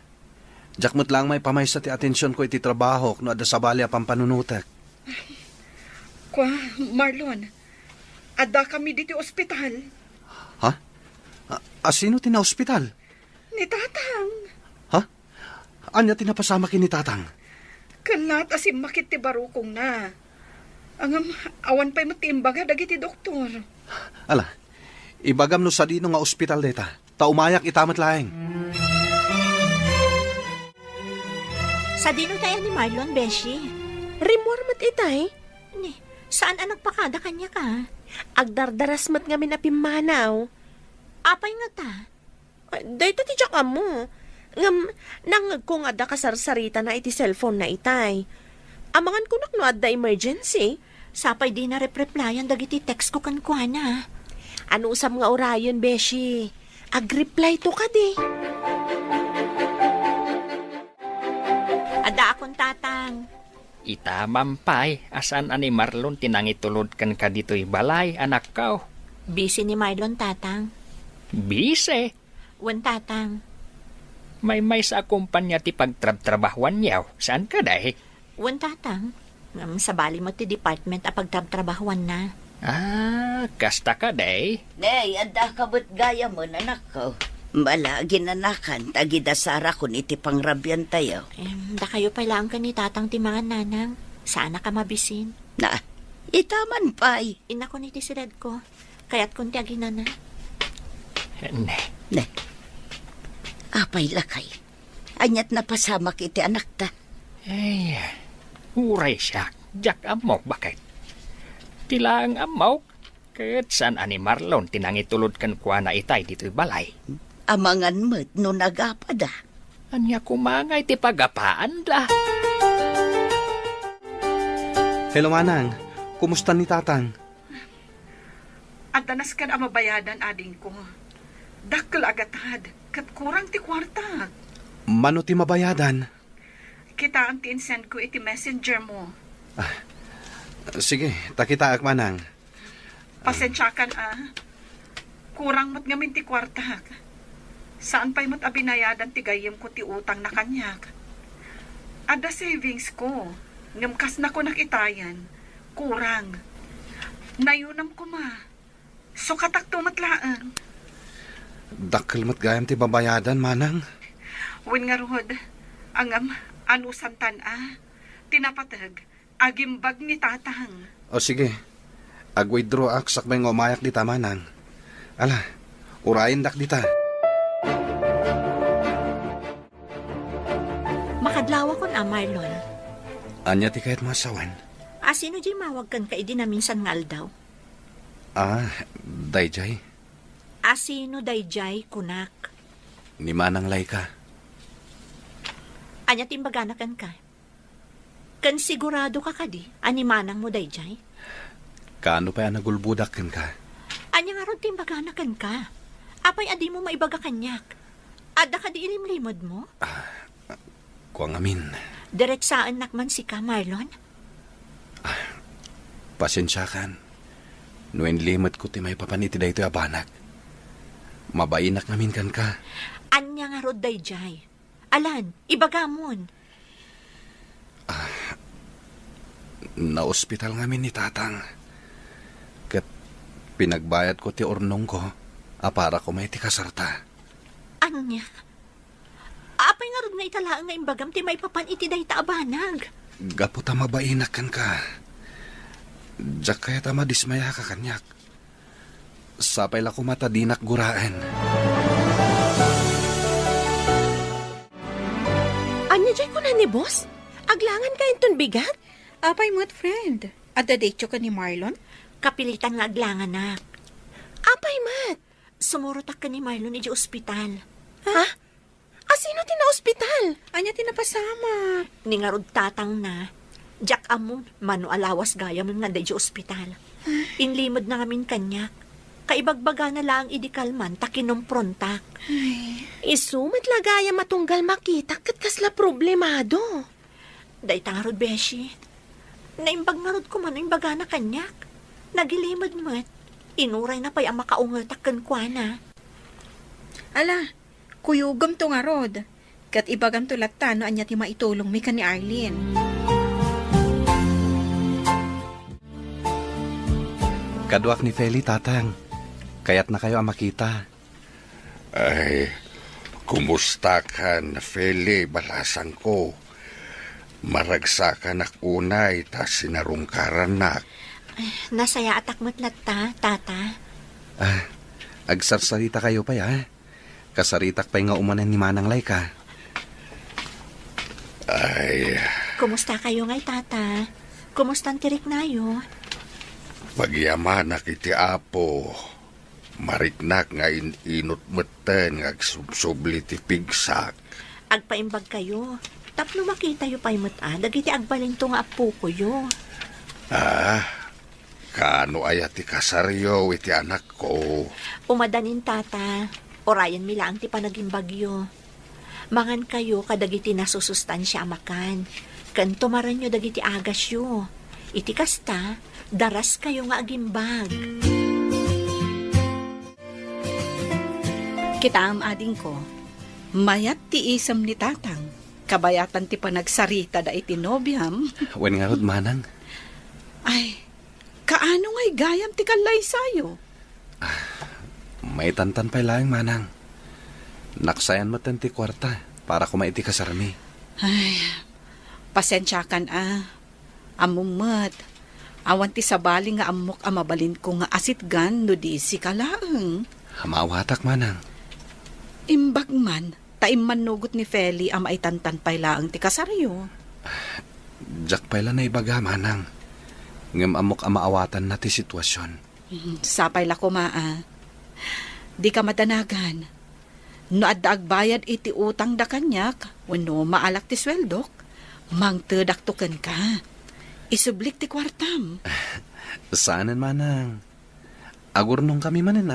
Jak mo't lang may pamaysa ti atensyon ko iti trabaho no ada sabali apang panunutak. Kwa, Marlon, adda kami dito ospital. Ha? Sino tina ospital? Ni tatang. Ha? Anya tinapasama kini tatang? Kanat asim makit ti barukong na. Angam, awan pa'y matimbaga dagiti doktor. Ala, ibagam no sa dino nga ospital deta. Taumayak itamat laeng. Sa dino tayo ni Marlon, Beshi. Rimor mat itay? Ni, saan anak pakada kanya ka? Agdardaras mat nga minapimanaw. Apay nga ta. Dahito ti tsaka mo. Ngam, nangag ko nga da kasarsarita na iti cellphone na itay. Amangan ko no adda emergency. Sapay di na replyan dagiti text ko kan kuana. Ano usam nga orayon, Beshi? Ag-reply to ka di. Ada akong tatang. Itamampay, asan ani Marlon tinangitulod kan ka dito'y balay, anak kao. Busy ni Marlon, tatang. Bise, Wan, tatang. may sa akumpanya ti pagtrabahuan niyaw. Saan ka dahi? Wan, tatang. Sa bali mo ti department a pagtrabahuan na. Kasta ka dahi? Nay, adda ka ba't gaya mo, anak ko? Bala, ginanakan, tagidasara kun iti pangrabyan tayo. Da kayo pala ang kanitatang ti mga nanang. Sana ka mabisin. Na, itaman pa'y. Ina ko ni ti silad ko. Kaya't kunti aginana. Ne, Ne, apay lakay. Anyat na pasamak iti anak ta. ay, uray siya. Jak amok bakit? Tila ang amok. Kat saan ani Marlon tinangitulod kan kwa na itay dito'y balay. Amangan mo't no nagapada. Anya kumangay ti pagapaan da. Hello, Manang. Kumusta ni Tatang? Adanas kan amabayadan ading ko. Dakkel agatad, kat kurang ti kwarta. Mano ti mabayadan? Kita ang tinsend ko iti messenger mo. Sige, takita ak, Manang. Pasensyakan Kurang mat ngamin ti kwarta. Saan pa'y mat abinayadan ti gayem ko ti utang na kanyak. Ada savings ko. Ngamkas na ko nakitayan. Kurang. Nayunam ko ma. So katak tumatlaan. Dakkel mat gayam ti babayadan, Manang. Win nga ruhod, angam, anusantan tinapatag, agimbag ni tatang. O sige, ag-withdraw ak sakbay nga umayak dita, Manang. Ala, urayin dak dita. Makadlawa kon Marlon. Anya ti kahit masawan? Sino di mawag kan ka na minsan nga aldaw? Dayjay. Sino dayjay kunak? Ni Manang Laika. Anya timbaganakan ka? Kan sigurado ka kadi, animanang mo dayjay? Kaano pa yan nagulbudak kan ka? Anya nga ron timbaganakan ka? Apay adi mo maibaga kanyak? Ada ka di ilimlimod mo? Kuang amin. Direk saan nakman si ka, Marlon? Pasensyakan. Nuen limot ko ti may papaniti da ito abanak. Mabainak namin kan ka. Anya nga rod dayjay? Alan, ibagamon. Na-ospital ngamin ni Tatang. Kat pinagbayad ko ti ornong ko, para ko may ti kasarta. Anya? Apay nga rod nga italaan nga imbagam ti may papan iti day taabanag. Gaputa mabainak kan ka. Diyak kaya tama dismaya ka kanyak. Sapay la ko matadinak guraan. Anya jay ko na ni boss? Aglangan ka inton bigat? Apay mo't friend. At dadetyo ka ni Marlon? Kapilitan nga aglangan nak. Apay mat? Sumurotak ka ni Marlon iti ospital. Ha? Sino tina-ospital? Anya tinapasama. Ni nga rod tatang na. Jack amon, mano alawas gaya man nga day ospital. Inlimod na ngamin kanyak. Kaibagbaga na lang idikalman takinumprontak. Isumat lagaya matunggal makita kat kasla problemado. Day tangarod beshi. Naimbag nga rod ko mano imbaga na kanyak. Nagilimod mo't. Inuray na pa'y ang makaungatak kan kwa na. Ala, kuyugam to nga rod. Kat ibagam to latta no anya ti maitulong mi ka ni Arlene. Kaduak ni Feli, Tatang. Kaya't na kayo ang makita. Ay, kumusta ka na, Feli, balasang ko? Maragsakan ak unay, ta sinarungkaran nak. Nasaya atak mo't latta, tata. Agsarsarita kayo pa ya. Kasaritak pa nga umanan ni Manang Laika. Ay, Kumusta kayo ngay, tata? Kumusta ang tirik nayo? pagyaman nak iti apo. Mariknak nga inot meten nga subsubli ti pigsak. Agpaimbag kayo. Tapno makita yu pa'y mata, dagiti agbalinto nga apo ko yu. Kano ay ti kasaryo iti anak ko. Umadanin tata, orayan mila ang ti panagimbagyo. Mangan kayo kadagiti nasusustansya amakan. Kan tumaran nyo dagiti agas yu. Iti kasta, daras kayo nga agimbag. Kita am ading ko, mayat ti isam ni tatang, kabayatan ti panagsarita da iti nobyam. Wen nga rod, Manang. Ay, kaano nga'y gayam ti kalay sayo? May tantan pa lang, Manang. Naksayan mo ti kwarta para kumaiti kasarmi. Ay, pasensya kan Amumot. Awan ti sabali nga amok amabalin ko nga asitgan no di si kalaang. Hamawatak manang. Imbag man, taim manugot ni Feli ang maitantan pay laang ti kasaryo. Jak pala na ibaga manang. Ngam amok amaawatan na ti sitwasyon. Sapay la ko Di ka madanagan. No adda agbayad iti utang da kanyak, wano maalak ti sweldok, mangtedaktukan ka. Isublik ti kwartam. Saanan manang. Agurnong kami manin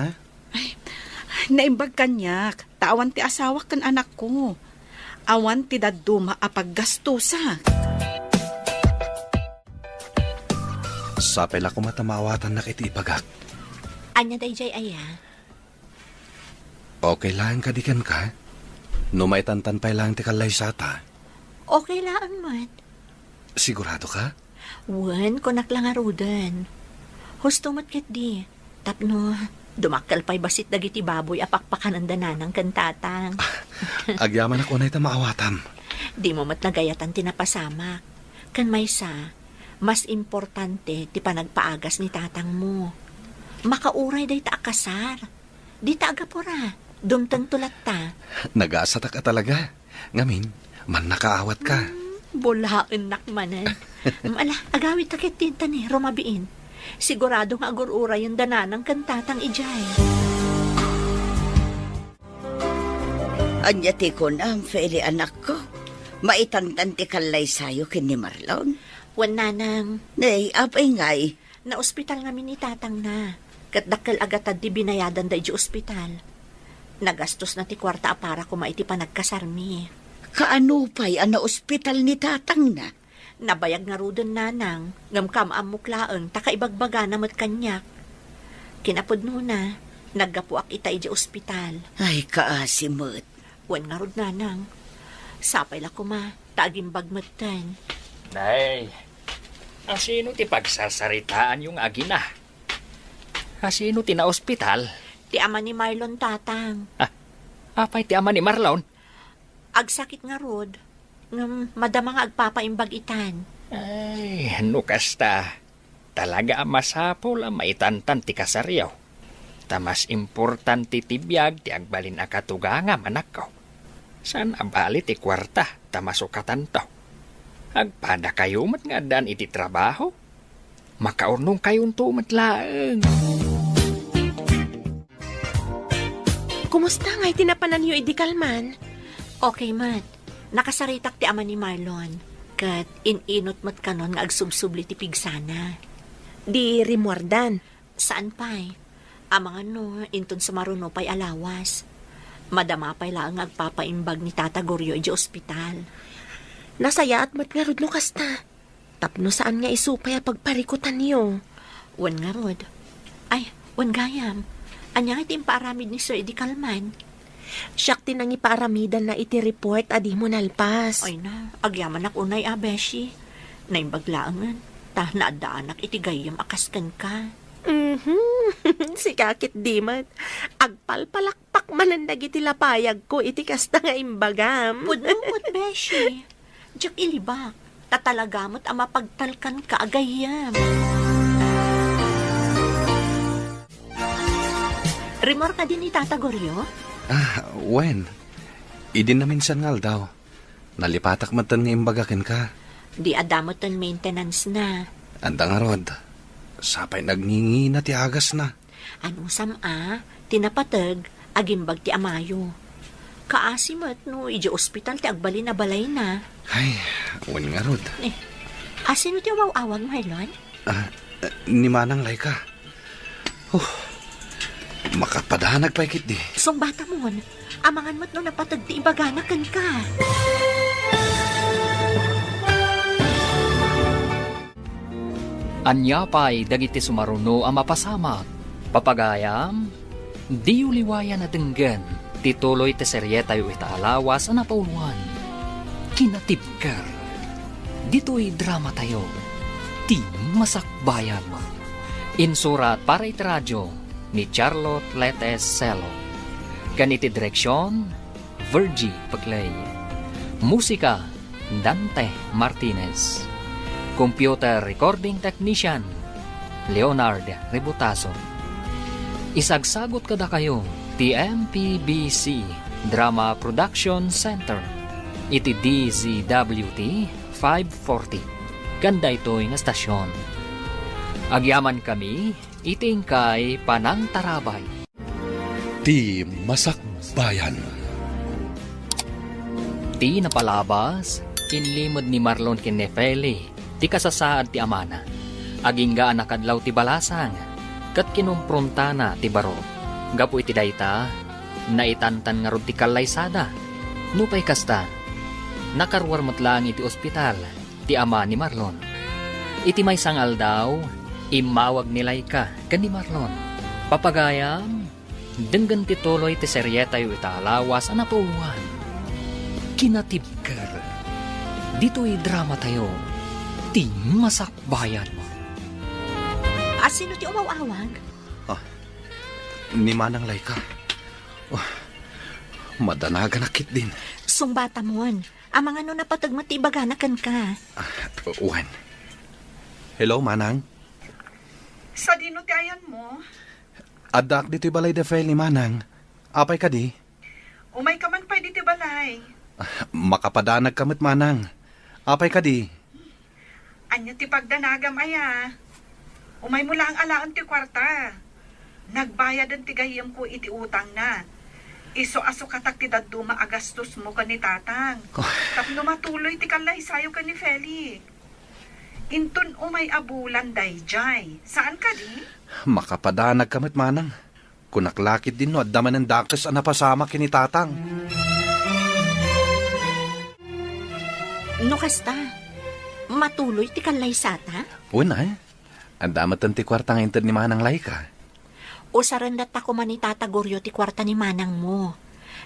Naimbag kanyak, tawan ti asawak kan anak ko. Awan ti daduma apaggastusa. Sapay la ko matamawatan na kiti ipagak. Anya dayjay aya? Okay lang kadikan ka? No may tantanpay lang ti kalay sata. Okay lang, mat. Sigurado ka? Wan, kunak lang arudan. Husto mat ket di. Tapno, dumakkel pa'y basit dagiti baboy apakpakan ang dananang kantatang. Agyaman ako na ita maawatam. Di mo mat nagayatan tinapasamak. Kan maysa, mas importante ti panagpaagas ni tatang mo. Makauray day ta akasar. Di ta agapura. Dumtang tulat ta. Nag-aasata ka talaga. Ngamin, man nakaawat ka. Bulaen nakmanan. Ala, agawit takit tinta ni Romabiin. Sigurado nga agururay yung dananang kantatang ijay. Anya ti ko na, Feli anak ko. Maitantan ti kalay sayo kin ni Marlon. Wan nanang, Nay, apay ngay. na ospital nga ni tatang na. Katdakkel agatad di binayadan da iji ospital. Nagastos na ti kwarta para kumaiti panagkasarmi. Kaano pa'y ana ospital ni tatang na? Nabayag nga rudon nanang, ngam kamamuklaan, takaibagbaga namat kanyak. Kinapod na, naggapuak ita iji ospital. Ay, kaasimot. Wan nga rud nanang, sapay la kuma, taging bagmatan. Nay, asino ti pagsasaritaan yung agina? Asino ti na ospital? Ti ama ni Marlon tatang. Apay ti ama ni Marlon? Agsakit nga rod, ngam madama nga agpapaimbag itan. Ay, ano kasta? Talaga masapol ang maitantan ti kasaryaw. Tamas importante ti biyag ti agbalin akatuga nga manak ko. San abali ti kwarta tamasukatan to? Agpada kayo mat nga dan iti trabaho? Makaurnong kayong tumat laeng. Kumusta nga itinapanan niyo idikalman? Okay, mat. Nakasaritak ti ama ni Marlon. Kat ininot mat kanon nga agsubsubli ti pigsana. Di rimuardan. Saan pa'y? Amang inton sa maruno pa'y alawas. Madama pa'y lang agpapaimbag ni Tata Goryo iji ospital. Nasaya at mat nga rod no kasta. Tapno saan nga isupay a pagparikutan niyo? Wan nga rod. Ay, wan gayam. Anya iti imparamid ni Sir Eddie Kalman. Siyak tinang ipaaramidan na iti report adi mo nalpas. Ay na, agyaman ak unay abeshi. Naimbaglaangan. Ta naadaanak iti gayam akaskan ka. Si kakit dimat. Agpalpalakpak manandag iti lapayag ko iti kasta nga imbagam. Pudumot, beshi. Diyak ilibak. Tatalagamot ang mapagtalkan ka agayam. Rimor ka din ni Tata Goryo? Wen. Idin na minsan ngal daw. Nalipatak matan nga imbagakin ka. Di adamot ang maintenance na. Anda nga rod. Sapay nagngingi na ti agas na. Anong tinapatag, agimbag ti amayo. Kaasimat no, iji ospital ti agbali na balay na. Ay, wen nga rod. Asino ti awag Marlon? Ni Manang Laika. Makapadanag pa ikit di. Song bata mo, amangan mo't no napatag ti ibaganakan ka. Anya pa'y dagiti sumaruno ang mapasamak. Papagayam, di uliwaya na denggan. Tituloy te seryeta yu itaalawas na pauluan. Kinatibkar. Dito'y drama tayo. Ti masakbayan. Insurat para iti radyo ni Charlotte Letes Celo. Ganiti direksyon Virgie Paclay. Musika, Dante Martinez. Computer Recording Technician, Leonard Rebutaso. Isagsagot kada kayo, TMPBC Drama Production Center. Iti DZWT 540. Ganda ito'y nga stasyon. Agyaman kami, iting kay Panang Tarabay. Ti Masakbayan. Ti napalabas, inlimod ni Marlon Kinefeli, ti kasasaad ti amana. Agingga nakadlaw ti balasang, kat kinumpronta na ti baro. Gapu iti dayta, naitantan nga rod ti kalaysada. Nupay kasta, nakarwar matlang iti ospital, ti ama ni Marlon. Iti may sangal daw, imawag nilay ka, kan ni Marlon. Papagayam, denggan ti tuloy ti seryeta yu italawas anapuwan. Kinatibker. Dito'y drama tayo. Ti Masakbayan mo. Sino ti umaw-awag? Ni Manang Laika. Madanaga nakit din. Sungbata mon. Amang ano na patagmati ibaganakan ka. Uwan. Hello, Manang. Sa dino ti ayan mo? Adak dito'y balay de file ni Manang. Apay ka di? Umay ka man pa di ti balay. Makapadanag kamit, Manang. Apay ka di? Anya ti pagdanagam aya. Umay mo lang alaan ti kwarta. Nagbayad ang tigayam ko iti utang na. Iso-aso katak ti daduma agastos mo ka ni tatang. Tapno matuloy ti kalay sayo ka ni Feli. Intun umay abulan dayjay. Saan ka di? Makapadanag kamit, Manang. Kunaklakit din no, at daman ng dakas ang napasama kini tatang. No kasta, matuloy ti kalaysata? Una, ang damat ang ti kwarta nga intad ni Manang Laika. O sarandat ako man ni Tata Goryo ti kwarta ni Manang mo.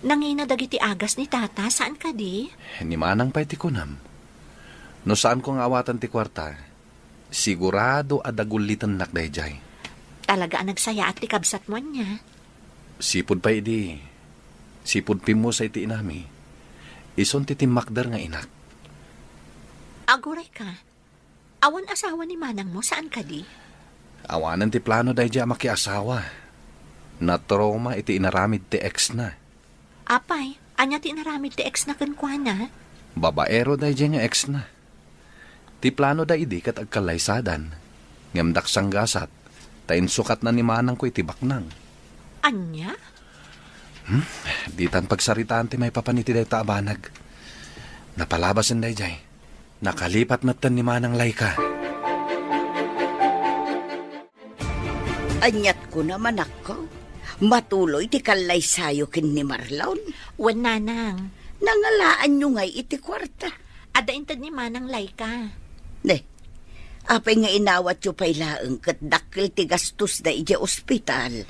Nangina dagiti agas ni Tata, saan ka di? Ni Manang pa'y ti kunam. No saan kong awatan ti kwarta, sigurado adagulitan nak dayjay. Talaga ang nagsaya at ti kabsat mo niya. Sipod pa idi. Sipod pimo sa iti inami. Ison ti timakdar nga inak. Aguray ka. Awan asawa ni Manang mo, saan ka di? Awanan ti plano dayjay makiasawa. Na-trauma iti inaramid ti ex na. Apay, anya ti naramid ti ex na kankwana? Babaero dayjay nga ex na. Ti plano da idi kat agkalaysadan. Ngamdak sanggasat. Tain sukat na ni Manang ko iti baknang. Anya? Ditan pagsaritaan ti may papaniti day taabanag. Napalabasan dayjay. Nakalipat matan ni Manang Laika. Anyat ko naman ako. Matuloy ti kalaysayo kin ni Marlon. Wan Nanang. Nangalaan nyo ngay iti kwarta. Ada intad ni Manang Laika. Ne, apay nga inawat yu pa'y laeng kat dakil ti gastos da iti ospital.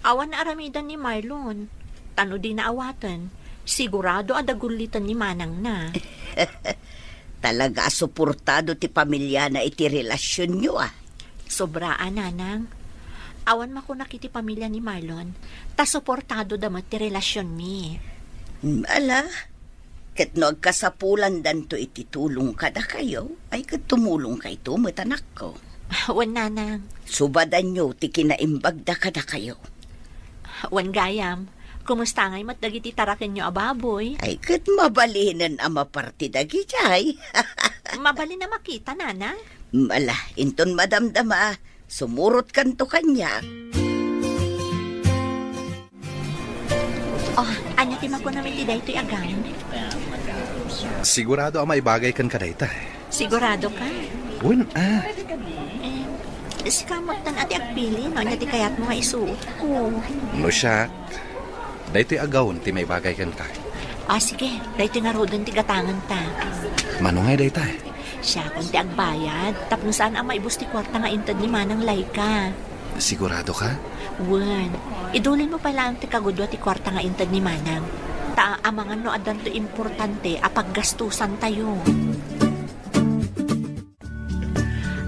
Awan na aramidan ni Marlon. Tano di na awatan. Sigurado adagulitan ni Manang na. Talaga suportado ti pamilya na iti relasyon nyo Sobraan, Nanang. Awan makunak iti pamilya ni Marlon. Ta suportado damat ti relasyon mi. Ala, ket no agkasapulan danto iti tulong kada kayo, ay ket tumulong kay tumetanak ko. Wan Nanang. Subadan nyo ti kinaimbag da kada kayo. Wan Gayam. Kumusta ngay matdagiti taraken nyo ababoy? Ay ket mabalinan ang maparti dagijay. Mabali na makita, Nanang. Mala, inton madamdama, sumurot kanto kanya. Oh, anya ti mako namin ti daytoy agam. Sigurado ang maibagay kan kadayta. Sigurado ka? Si kamot tan ati agpili, no? Anya ti kayat mo nga isuot ko. No siya, daytoy agawon ti maibagay kan ka. Sige, daytoy nga rodon ti gatangan ta. Manungay dayta. Siya kung ti agbayad, tapno saan ang maibus ti kwarta nga intad ni Manang Laika. Sigurado ka? Wen, idulin mo pala ang ti kagudwa ti kwarta nga intad ni Manang. Amangan no adan to importante apag gastusan tayo.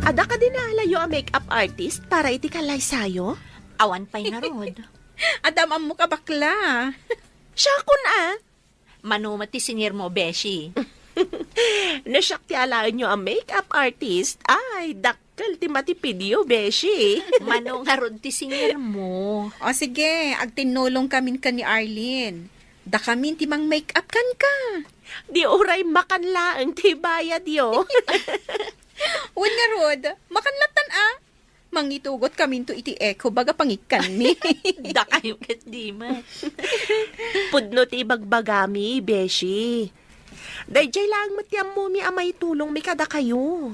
Ada ka din nalayo ang makeup artist para iti kalaysayo? Awan pa'y nga rod. Adam ang muka bakla. Siya kun Manumat ti singir mo, Beshi. Nasyak ti alaan nyo ang makeup artist. Ay, dakkel ti matipidyo, beshi. Manong harod ti singir mo. O sige, agtinulong kamin ka ni Arlene. Da kamin ti mang make-up kan ka. Di oray makanlaang ti bayad yo. Wan nga rod, makanlatan Mangitugot kamin to iti echo baga pangikan mi. Da kayo kat di man. Pudno ti bagbagami, beshi. Dayjay lang matiyam mo mi amay tulong mi kada kayo.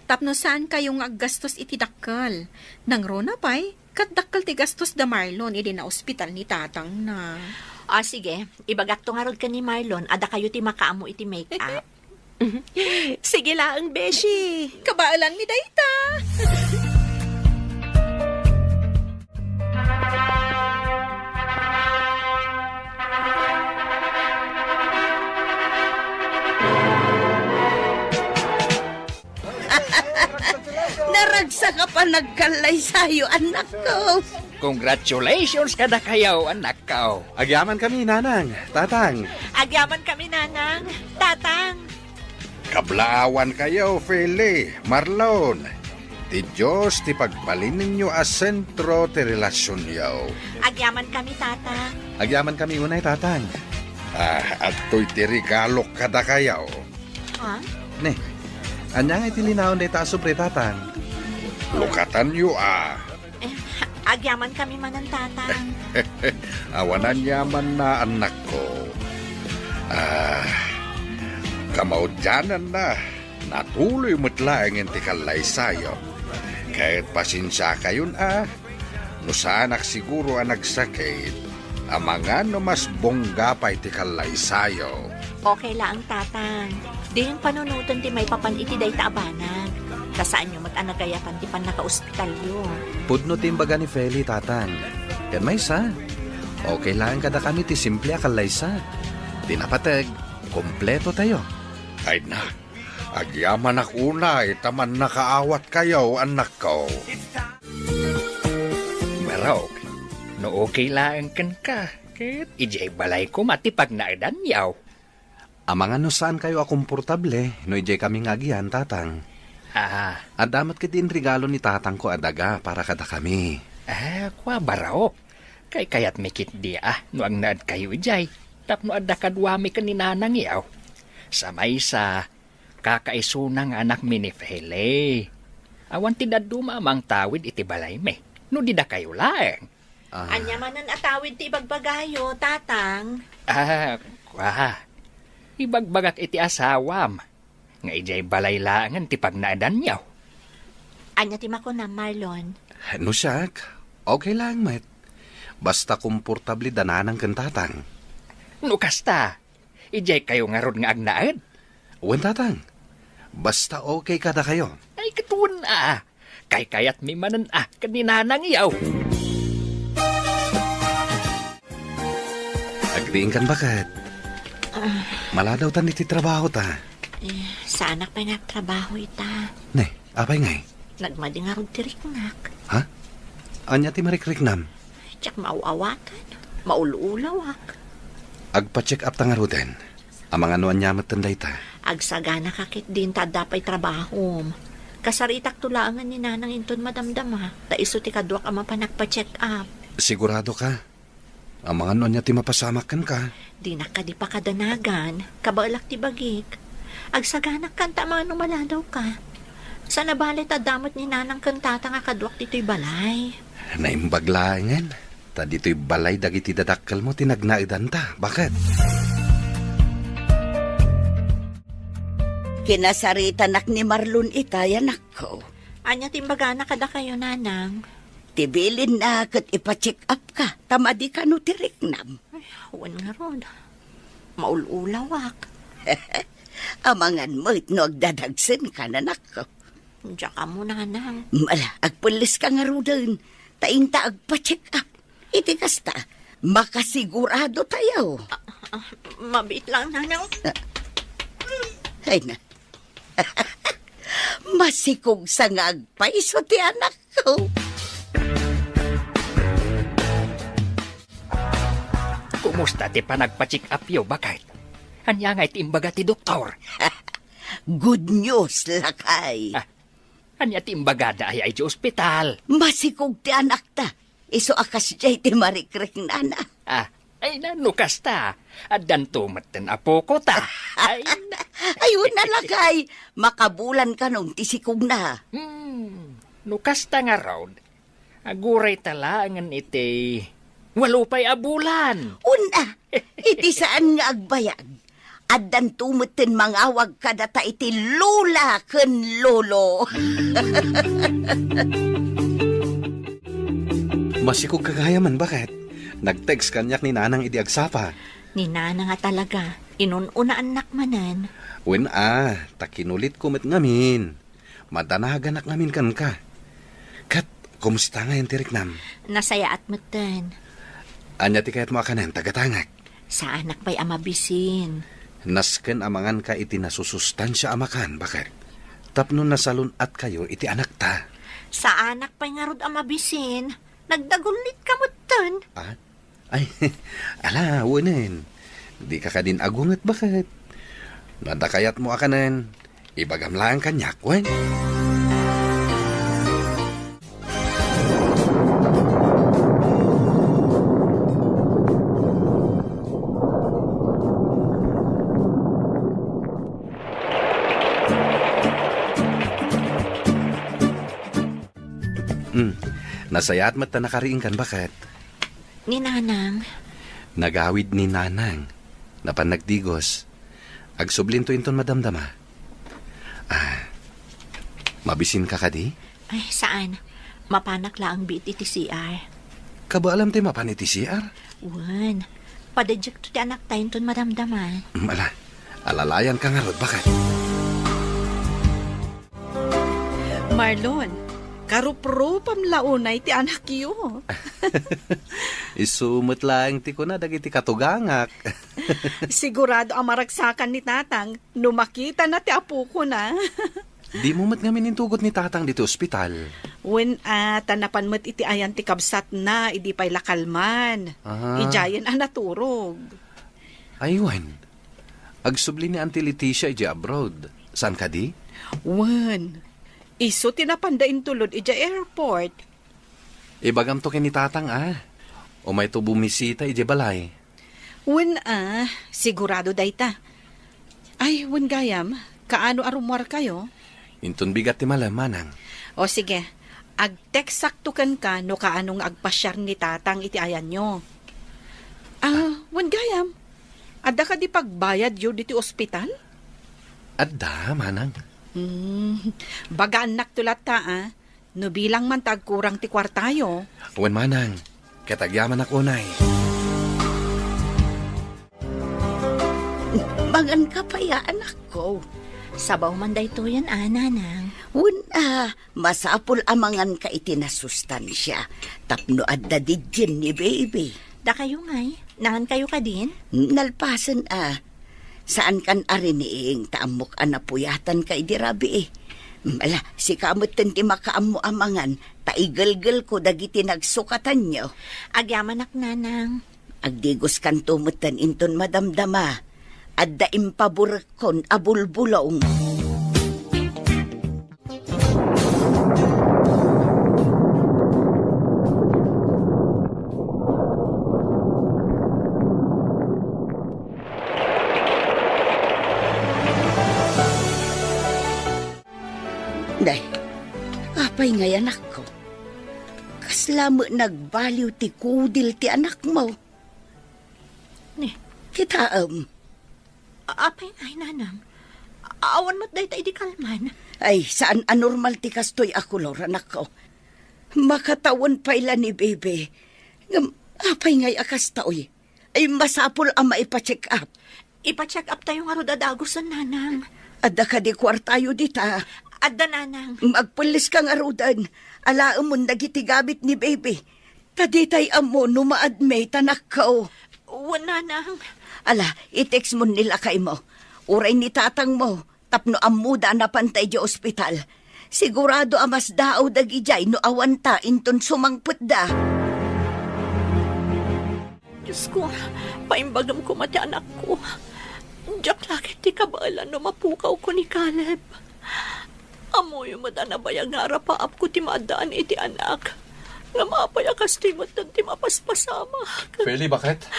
Tapno saan kayong aggastos iti dakkel? Nang rona pa'y, kat dakkel ti gastos da Marlon, idi na ospital ni tatang na. O sige, ibagak to nga rod ka ni Marlon, ada kayo ti makaamo iti make-up. Sige lang, beshi. Kabaalan mi dayta. Naragsa ka pa nagkalay sa'yo, anak ko. Congratulations kada kayo, anak ko. Agyaman kami, nanang, tatang. Agyaman kami, nanang, tatang. Kablaawan kayo, Feli, Marlon. Ti Diyos ti pagbalin ninyo a sentro ti relasyon yaw. Agyaman kami, tatang. Agyaman kami unay, tatang. At to'y ti regalo kada kayaw. Ha? Ne, anya nga itilinaon day ta sobre, tatang. Lukatan nyo Agyaman kami manan, tatang. Awanan yaman na anak ko. Kamaudyanan na. Natuloy mo't laing ti kalay sayo. Kahit pasensya kayon no sanak siguro ang nagsakit. Amangan no mas bongga pa iti kalay sayo. Okay lang, tatang. Di yung panunutan ti may papan iti day taabanag. Kasaan nyo matanagayapan ti pan naka-ospital yun. Pudno timbaga ni Feli, tatang. Yan may sa. Okay lang kada kami ti simple akalaysa. Tinapatag, kompleto tayo. Ay na, agyaman ako na itaman nakaawat kayo, anak ko. Marok, no okay lang kan ka. Ket ijay balay ko matipag na edan yaw. Amangan no saan kayo akomportable, no ijay kami ngagian, tatang. Adamat ka din regalo ni tatang ko adaga para kada kami. Kwa barao. Kay kayat mekit di no ang naad kayo ijay. Tapno adda kadwami ka ni nanang yaw. Samay sa kakaisunang anak mi ni Fele. Awan ti daduma amang tawid iti balay me. No di da kayo laeng. Anya manan atawid ti ibagbagayo, tatang. Kwa. Ibagbagak iti asawam. Nga ijay balay laangan ti pagnaadan yaw. Anya ti mako na, Marlon. No siyak, okay lang, met. Basta komportable dananang kan tatang. No kasta, ijay kayo nga ron nga agnaad. Wen, tatang. Basta okay kada kayo. Ay katuon kay kayat mi manan kaninanang yaw. Agdiin kan bakit? Maladaw tan iti trabaho ta. Sa anak pa nagtrabaho ita. Ne, apay ngay? Nagmading nga ron tiriknak. Ha? Anya ti marikriknam? Tsak mauawatan. Maululawak. Agpa-check up ta nga ruten. Amang anuan nyamat tanday ta. Agsagana kakit din ta dapay trabaho. Kasaritak tulangan ni nanang inton madamdama. Ta iso ti kadwak ang mapanagpa-check up. Sigurado ka? Amang anuan niya ti mapasamakan ka. Di na ka di pa kadanagan. Kabalak ti bagik. Agsaganak kanta mga maladaw ka. Sa nabalit damot ni nanang kantata nga kadwak dito'y balay. Naimbaglaangan. Ta dito'y balay dagiti dadakkel mo tinagnaidan ta. Bakit? Kinasaritanak ni Marlon itay, anak ko. Anya timbaga na kada kayo, nanang. Tibilin na kat ipacheck up ka. Tamadi ka no tiriknam. Ay, huwan nga ron. Maululawak. Amangan mo no agdadagsin ka, anak ko. Diyan ka mo, nanang. Mala, agpulis ka nga ro dun. Tainta agpa-check up. Iti kasta, makasigurado tayo. Mabit lang, nanang. Ay na. Masikog sa nga agpaiso ti anak ko. Kamusta ti panagpa-check up yo, bakit? Anya nga iti imbaga ti doktor. Good news, lakay. Anya ti imbaga da ay ti ospital. Masikog ti anak ta. Iso akas jay ti marikrik nana. Ay nanukas ta. Adan tumaten apo ko ta. Ay, Ayun na lakay. Makabulan ka nung tisikog na. nukas ta nga raw. Aguray tala angan iti. Walupay abulan. Una, iti saan nga agbayag. Adan tumutin mangawag ka data iti lula ken lolo. Masikog kagayaman, bakit? Nag-text kanyak ni nanang idi agsapa. Ni nana nga talaga, inununa anak manan. Wen takinulit kumit ngamin. Madanagan ak ngamin kan ka. Kat, kumusta nga yung tiriknam? Nasaya at matan. Anya ti kayat mo akanan, tagatangak. Sa anak pa'y amabisin. Nasken amangan ka iti nasusustansya amakan, bakit? Tapno nasalun at kayo iti anak ta. Sa anak pa'y nga rod amabisin. Nagdagulit ka matan. Ay, ala, wanin. Di ka din agungat, bakit? Nadakayat mo akanan, ibagam lang kanyak, wen. Nasayat mat na nakariing kan, bakit? Ni nanang. Nagawid ni nanang. Napanagdigos. Agsublinto inton madamdama. Mabisin ka kadi? Ay, saan? Mapanak lang biti ti CR. Kaba alam tayo mapan iti CR? Wan. Padejek to ti anak tayo inton madamdaman. Alalayan ka nga rod, bakit? Marlon, karupropam launay ti anak yo. Isumot lang ti ko na dagiti katugangak. Sigurado ang maragsakan ni tatang, numakita na ti apo ko na. Di mo mat ngamin intugot ni tatang dito ospital. When tanapan mat iti ayan ti kabsat na, idi pa'y lakalman. Ijayan naturog. Aywan. Agsubli ni Auntie Leticia iji abroad. Saan ka di? Wan. Iso tinapandain tulod ija airport. Ibagam to ni tatang O may to bumisita iji balay. Wan sigurado dayta. Ay, wan gayam, kaano arumwar kayo? Intun bigat ti malam, manang. O sige, agteksaktukan ka no kaanong agpasyar ni tatang iti ayan nyo. Wan gayam, adda ka di pagbayad yun diti ospital? Adda, manang. Baga anak tulat ta, no bilang man tagkurang ti kwartayo. Wan manang, katagyaman ako nay. Mangan ka pa ya, anak ko. Sabaw man dayto yan, nanang. Masapul amangan ka iti nasustansya. Tapno adda dijin ni baby. Da kayo ngay, nangan kayo ka din? Nalpasan Saan kan ariniing taamok anapuyatan ka idirabi si kamot ti makaamu amangan, taigalgal ko dagiti nagsukatan nyo. Agyaman ak nanang. Agdigos kan tumutan inton madamdama. Adda impaburekon abulbulong. Day, apay ngay anak ko. Kaslamo nagbaliw ti kudil ti anak mo. Kitaam. Apay ay nanang. Awan mo't dayta idi kalman. Ay, saan anormal ti kastoy ako, Lord, anak ko. Makatawan pa ila ni bebe. Apay ngay akas taoy. Ay masapol ang maipacheck up. Ipacheck up tayo nga ro dadagusan, nanang. Adda ka di kwartayo dita. Adda, nanang. Magpulis kang arudan. Alaam mo nagitigabit ni bebe. Kaditay amo numaadme tanak ko. Nanang. Ala, i-text mo nila kay mo. Uray ni tatang mo, tapno amuda na pantay di ospital. Sigurado amas daaw dagijay no awanta inton sumangput da. Diyos ko, paimbagam ko mati anak ko. Diyak lakit ti kabala no mapukaw ko ni Caleb. Amoy madanabayag nga rapaap ko ti madaan iti anak. Nga mapayakas ti matan ti mapaspasama. Feli, bakit?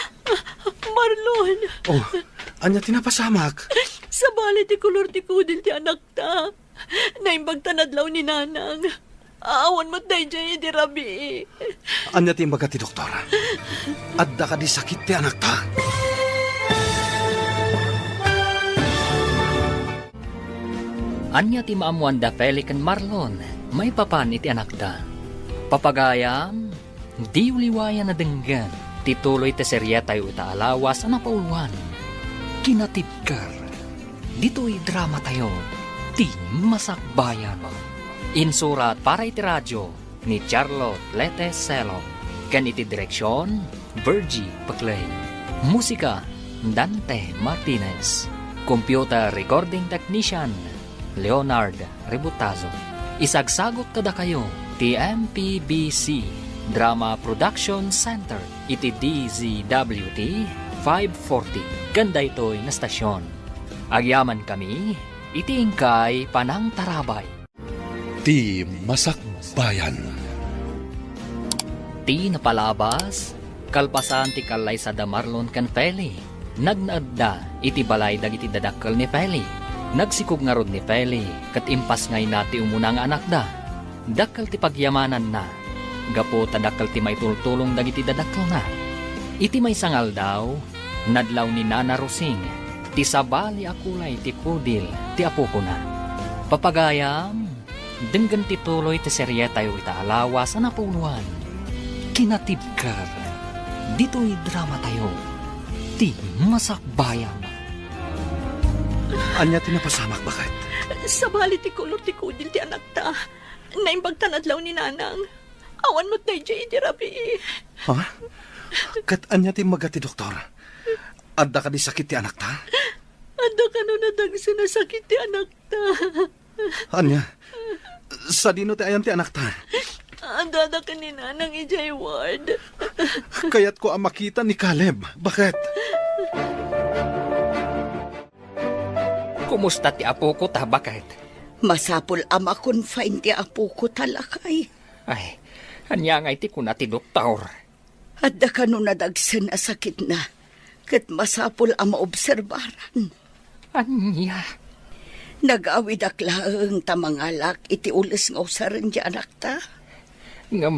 Marlon, Oh, anya tinapasamak. sa bali ti kulor ti kudil ti anak ta. Naimbag tanadlaw ni nanang. Awan mo't dayjay di rabi. Anya timbaga ti doktora. Adda ka di sakit ti anak ta. Anya ti maamuan da Feli ken Marlon, may papan iti anak da. Papagayam, di uliwayan na denggan, tituloy te serye tayo itaalawas na pauluan. Kinatibkar, dito'y drama tayo, ti masakbayan. Insurat para iti radyo ni Charlotte Lete Selo, kan iti direksyon, Virgie Paclay. Musika, Dante Martinez. Computer recording technician, Leonard Rebutazo. Isagsagot kada kayo, TMPBC Drama Production Center, iti DZWT 540. Ganda ito'y na stasyon. Agyaman kami, iti ingkay Panang Tarabay. Ti masakbayan. Ti napalabas, kalpasan ti kalay sa da Marlon kan Feli. Nagnaadda, iti balay dagiti dadakkel ni Feli. Nagsikog nga rod ni Feli, kat impas ngay na ti umunang anak da. Dakkel ti pagyamanan na, gapo tadakkel ti may tultulong dagiti dadakkel na. Iti may sangal daw, nadlaw ni Nana Rosing, ti sabali akulay ti kudil, ti apo ko na. Papagayam, denggan ti tuloy ti serye tayo itaalawas na napuluan. Kinatibkar, dito'y drama tayo, ti masakbayan. Anya tinapasamak, bakit? Sa bali ti kulor ti kudil ti anak ta. Naimbag tanadlaw ni nanang. Awan mo't dayjay di rabi. Ha? Kat anya timbaga ti doktor. Adda ka di sakit ti anak ta? Anda ka no nadagsa na sakit ti anak ta. Anya, sa dino ti ayan ti anak ta? Anda da ka ni nanang ijay ward. Kaya't ko ang makita ni Caleb. Bakit? Kumusta ti apo ko ta, bakit? Masapul ama confine ti apo ko talakay. Ay, anya nga iti kuna ti doktor. Adda ka no nadagsan na sakit na. Kat masapul ama obserbaran. Anya? Nag-awid aklaang tamangalak iti ulis nga usaran di anak ta. Nga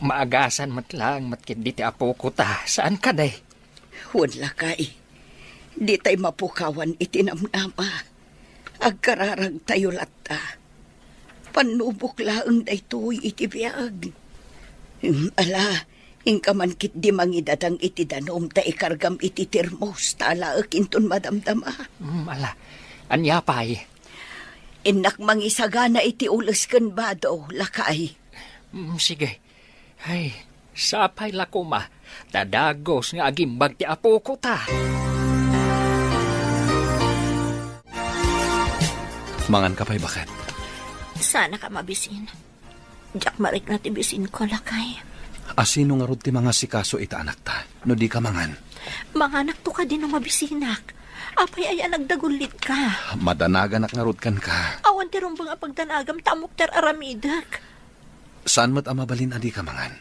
maagasan matlang matkid di ti apo ko ta. Saan ka day? Wala kay. Di tay mapukawan iti namnama. Agkararag tayo latta. Panubok laang daytoy iti biyag. Ala, ingkaman kit di mangidadang iti danom ta ikargam iti termos tala akinton madamdama. Ala, anya pay? Inak mangisagana iti ulos ken bado, lakay. Sige. Ay, sapay lako ma. Tadagos nga agimbag ti apo ko ta. Mangan ka pa'y bakit? Sana ka mabisin. Diyak marik na ti bisin ko, lakay. Asino nga rod ti mga sikaso ita anak ta? No di ka mangan. Mga anak to ka din ang mabisinak. Apay ay nagdagulit ka. Madanagan nga rod kan ka. Awan ti rumbang apagdanagam tamok ter aramidak. Saan mo't amabalin adi ka mangan?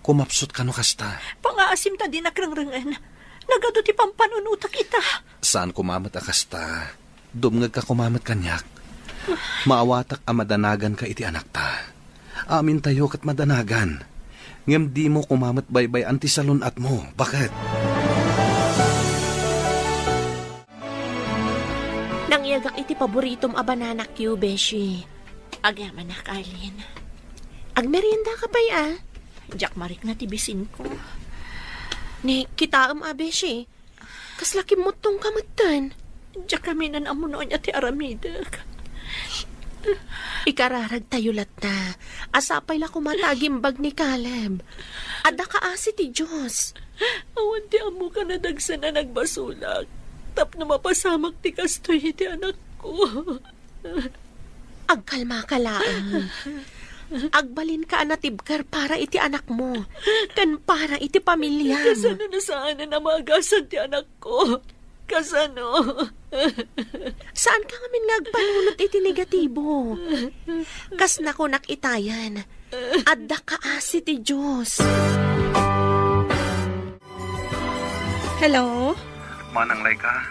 Kumapsot ka no kasta. Pangaasim ta din nakrangrangan. Nagado ti pampanunutak ita. Saan kumamat akasta? Dumngag ka kumamat kanyak. Maawatak a madanagan ka iti anak ta. Amin tayo kat madanagan. Ngem di mo kumamat baybay anti salon at mo. Bakit? Nangyagak iti paboritom a banana Q, Beshi. Agyaman na, Carlin. Agmerienda ka pa'y Diyak marik na ti bisin ko. Ni, kitaam Beshi. Kaslaki mo tong kamatan. Diyak kami nan amuno niya ti aramidak. Ikararag tayo latta. Asapay la kumatagimbag ni Caleb. Ada ka asi ti Diyos. Awan ti amo ka na dagsa na nagbasulak. Tap na mapasamak ti kastoy ti anak ko. Agkalma ka laang. Agbalin ka anatibkar para iti anak mo. Kan para iti pamilya. Kasano na saan na namagasan ti anak ko? Kasano? Saan ka ngamin nagpanunot iti negatibo? Kas na ko nakitayan. Adda ka asi ti Diyos. Hello? Manang Laika,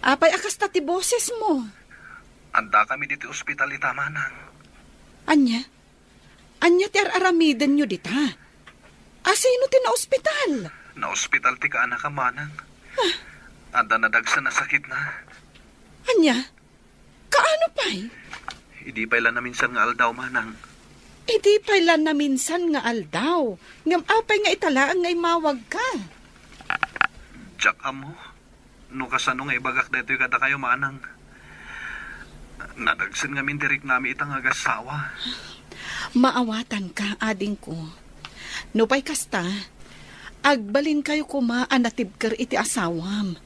Apay akas ta ti boses mo. anda kami dito ospital ita, Manang. Anya? Anya ti aramidan nyo dita? Asino ti na ospital? Na ospital ti ka anak ka, Manang. Anda nadagsa na sakit na. Anya? Kaano pa'y? Hindi pa ilan na minsan nga aldaw, Manang. Idi pala na minsan nga aldaw. Ngam apay nga italaang ngay mawag ka. Jack amo, no kasano nga ibagak dito kada kayo, Manang. Nadagsan nga mindirik nami itang agasawa. Maawatan ka, ading ko. Nupay kasta, agbalin kayo kumaan na tibker iti asawam.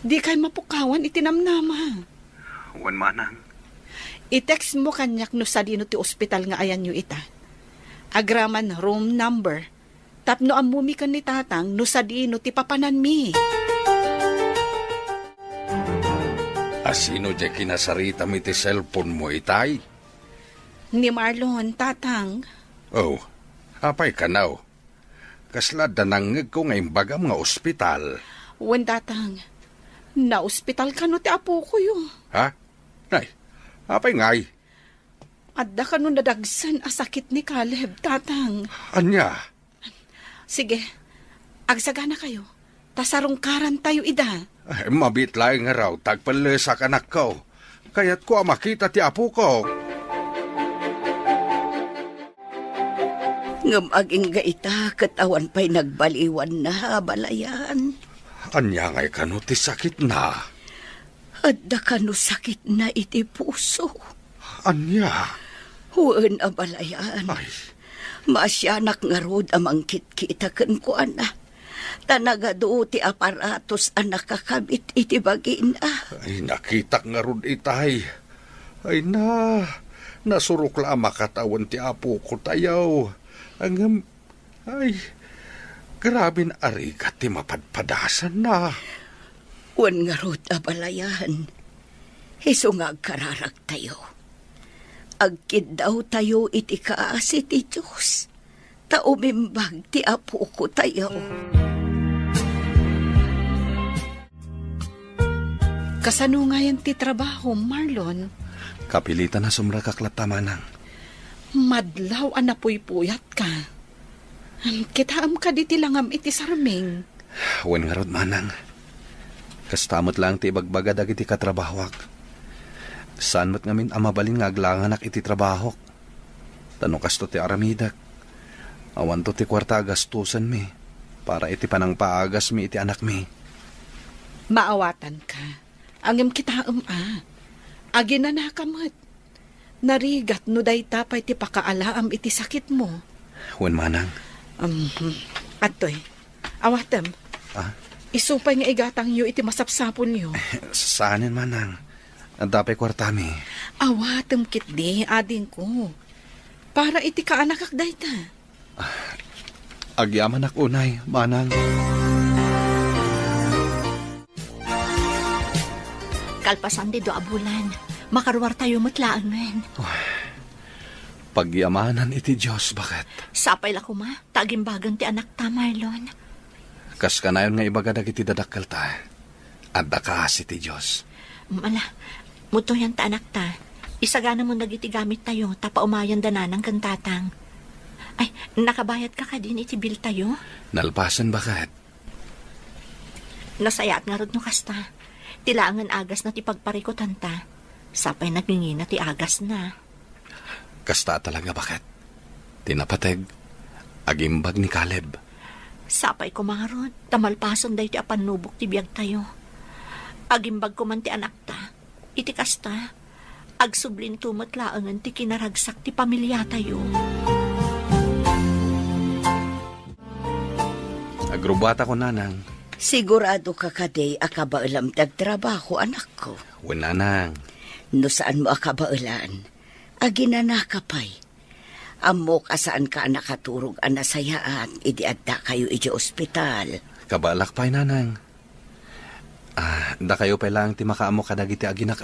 Di kay mapukawan iti namnama. Wan, Manang. I-text mo kanyak no sa dino ti ospital nga ayan nyo ita. Agraman room number. Tapno amumi kan ni tatang no sa dino ti papanan mi. Asino di kinasarita mi ti cellphone mo itay? Ni Marlon, tatang. Oh, apay kanaw. Kasla danangeg ko ngayong bagam nga ospital. Wen tatang, na ospital ka no ti apo ko yo. Ha? Nay, apay ngay. Adda ka no nadagsan a sakit ni Caleb, tatang. Anya? Sige, agsagana kayo. Tasarungkaran tayo ida. Ay, mabit lang nga raw, tagpalesak anak ko. Kaya't ko makita ti apo ko. Ngam aging gaita, katawan pa'y nagbaliwan na balayan. Anya ngay kano ti sakit na. Adda kano sakit na iti puso. Anya? Huwag abalayan. Ay, Maasyanak nga rod amang kitkita kan ko ana. Tanagado ti aparatos anak kakabit iti bagin ay nakita nga rod itay. Ay nasurok la makatawan ti apo ko tayaw. Ay, grabe na arigat ti mapadpadasan na. Wan nga rod abalayan. Hiso nga agkararag tayo. Agkid daw tayo iti kaasi ti Diyos. Taumimbag ti apo ko tayo. Kasano nga yan ti trabaho, Marlon? Kapilitan na sumrakaklat, Manang. Madlaw anapuypuyat ka. Kitaam ka di tilangam iti sarming. Wen nga rod, Manang. Kastamot lang ti bagbagad iti katrabahwak. Saan mo't ngamin amabalin nga aglanganak iti trabahok. Tano kasto ti aramidak. Awan to ti kwarta agastusan mi. Para iti panang paagas mi iti anak mi. Maawatan ka. Angem kitaam Agi na nakamot. Narigat no day tapay ti pakaalaam iti sakit mo. Wen, Manang. Atoy, awatem. Isupay nga igatang yu iti masapsapon yu. Saanin, Manang? Ang dapay kwartami. Awatem kitdi, ading ko. Para iti kaanakak dayta. Agyaman unay, Manang. Kalpasan di do abulan. Makaruar tayo matlaangan. Pagyamanan iti Diyos, bakit? Sapay la kuma, tagimbagan ti anak ta, Marlon. Kas kanayon nga ibagadag iti dadakkel ta. Adda ka si ti Diyos. Mala, muto yan ta anak ta. Isagana mo nagiti gamit tayo, tapa umayan dananang kantatang. Ay, nakabayad ka din iti bill tayo? Nalpasan, bakit? Nasayat nga rod no kasta. Tilaangan agas na ti pagparikutan ta. Sapay nagingina ti agas na. Kasta talaga, bakit? Tinapateg, agimbag ni Caleb. Sapay ko mga rod, tamalpasan day ti apanubok ti biyag tayo. Agimbag ko man ti anak ta, iti kasta, agsublin tumatlaangan ti kinaragsak ti pamilya tayo. Agrubata ko, Nanang. Sigurado ka kaday akabaalam tagtrabaho anak ko. Wen, Nanang. No saan mo akabaalan? Aginana ka pa'y. Amok asaan ka nakaturog anasayaan, idi adda kayo iji ospital. Kabalak pa'y nanang. Da kayo pa lang ti makaamo kadagiti aginak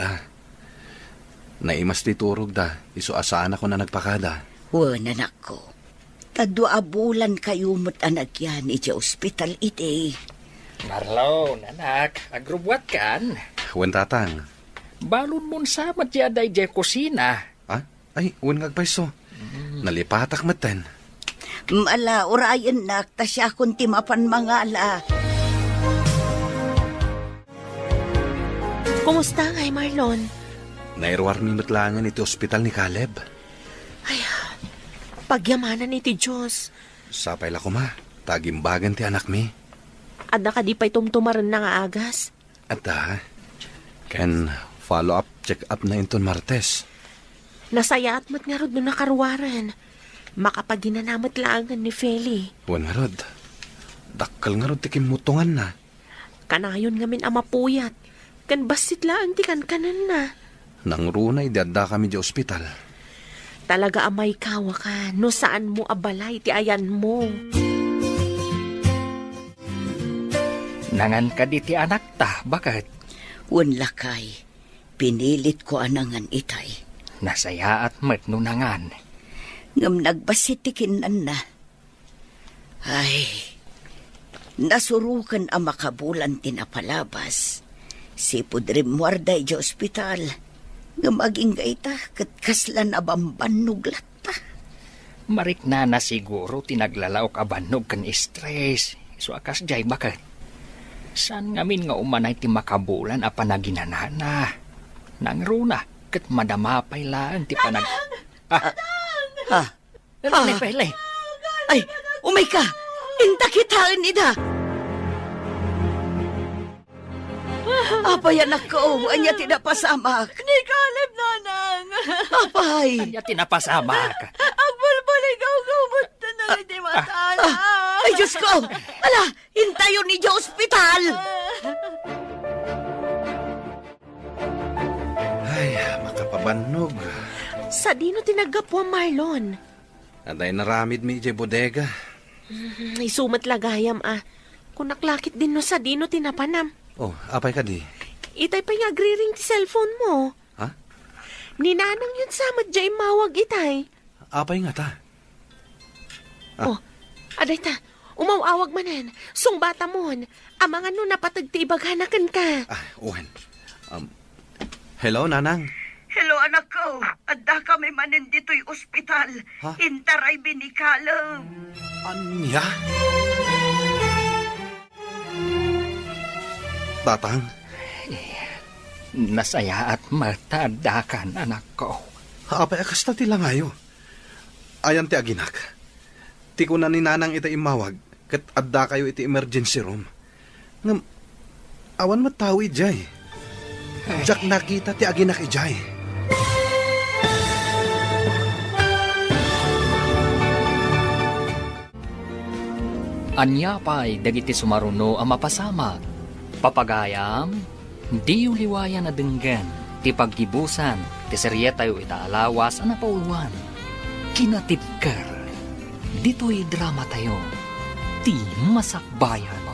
Naimas ti turog da, iso asaan ako na nagpakada. Wan anak ko. Tadwa bulan kayo mo't anak yan iji ospital iti. Marlon, anak, agrubwat kan? Wan tatang. Balon mon sa matyaday jay kusina. Ay, wan ngagpaiso. Nalipatak matan. Mala, orayan nak, tasya kung timapan mangala. Kumusta ngay, Marlon? Nairwar mi matlangan iti ospital ni Caleb. Pagyamanan iti Diyos. Sapay la ko ma, tagimbagan ti anak mi. Adda ka di pa'y tumtumaran na nga agas. At can follow-up check-up na inton Martes. Nasaya at mat nga rod no nakaruwaran. Makapaginanamat langan ni Feli. Wan nga rod. Dakkal nga rod ti kimutungan na. Kanayon ngamin amapuyat. Kan basit lang ti kanan na. Nang runay dadda kami di ospital. Talaga amay kawa ka. No saan mo abalay ti ayan mo. Nangan ka di ti anak ta, bakit? Wan lakay. Pinilit ko anangan itay. Nasaya at mat no nangan. Ngam nagbasitikin na. Ay, nasurukan ang makabulan tinapalabas. Si Pudrim Muarday di ospital. Ngam aging gaita, katkaslan abamban nuglat pa. Marik na siguro tinaglalaok abanog kan stress. So akas jay bakit? Saan ngamin nga umanay ti makabulan a panaginanana? Nang runa, kat madamapay lang ti panag... Lay pa, lay. Ay, umay ka! Intakitaan nida! Apay anak ko, anya tinapasamak. Ni Caleb, nanang. Apay! Kanya tinapasama ka. Ang balbalik ako gumot na hindi matala. Ay, Diyos ko! Ala, hintayon ni Diyos ospital! Ay, makapabanog. Sa dino tinagapwa, Marlon? Aday naramid mi ije bodega. Isumat lagayam Kung naklakit din no sa dino tinapanam. Oh, apay ka di? Itay pa yung agri-ring ti cellphone mo. Ha? Ninanang yun samat jay mawag itay. Apay nga ta. Aday ta, umawawag manan. Sung bata mon, amangan no napatag ti ibaghanakan ka. Uwan. Hello, nanang. Hello, anak ko. Adda kami manin dito'y ospital. Ha? Intaray binikalam. Anya? Tatang? Nasaya at matadakan, anak ko. Apay akas na tila ngayo. Ayan ti aginak. Ti ko na ni nanang ita imawag, kat adda kayo iti emergency room. Ngam, awan matawi jay. Jak nakita ti aginak ijay. Anya pa'y dagiti sumaruno ang mapasama. Papagayam, di uliwayan na denggan, ti paggibusan, ti seryetayo itaalawas ang napauluan. Kinatibker, dito'y drama tayo, ti masakbayan.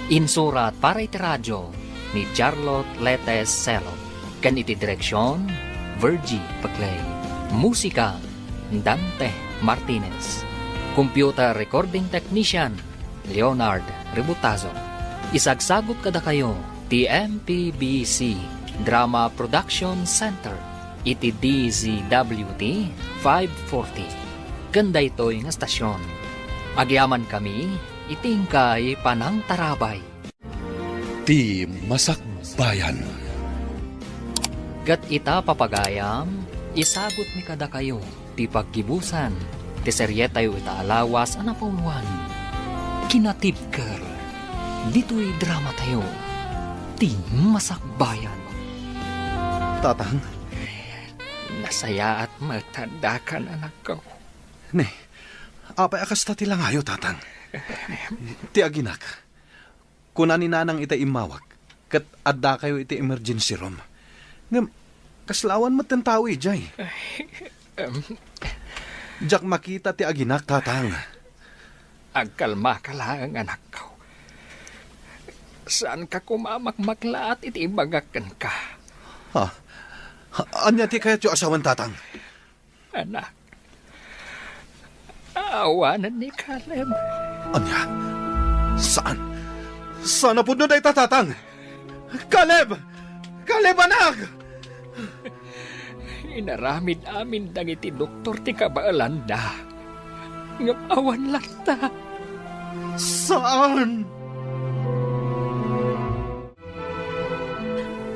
Insurat para iti radyo ni Charlotte Letes Selot. Kan iti direksyon, Virgie Paclay. Musika, Dante Martinez. Computer recording technician, Leonard Rebutazo. Isagsagot kada kayo, TMPBC Drama Production Center, iti DZWT 540. Ganda ito'y nga stasyon. Agyaman kami, itingkay panang tarabay. Ti Masakbayan. Gat ita papagayam, isagot mi kada kayo, ti paggibusan, ti seryetayo itaalawas anapuluan. Kinatibker, dito'y drama tayo, ti masakbayan. Tatang? Nasaya at matadakan, anak ko. Ne, apay akas ta tila ngayo, tatang. Ti aginak, kuna ni nanang ita imawag, kat adda kayo iti emergency room. Ngam, Kaslawan mo ten tao, Jay. Jak makita ti aginak, tatang. Agkalma ka lang, anak ko. Saan ka kumamakmakla at itibagakan ka? Ha? Anya ti kaya ti asawan, tatang? Anak, aawanan ni Caleb. Anya? Saan? Saan na po doon ay tatatang? Caleb! Caleb, anak! Inaramid amin dangiti doktor ti kabaalanda. Ngapawan lang ta. Saan?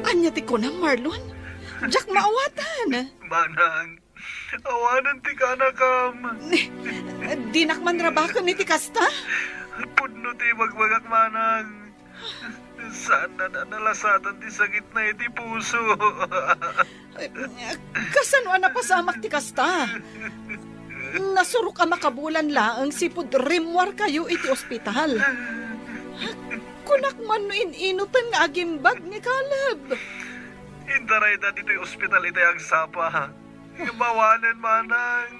Anya ti ko na, Marlon. Jak maawatan. Manang, awanan ti ka na kam. Di nakman rabakan ni ti kasta. Pudno ti magbagak manang. Saan na nalasatan ti sakit na iti puso? Kasano na pasamak ti kasta? Nasurok ka makabulan laang sipud rimwar kayo iti ospital. Kunak man no ininutan nga agimbag ni Caleb. Intaray na dito'y ospital iti agsapa. Mawanan manang.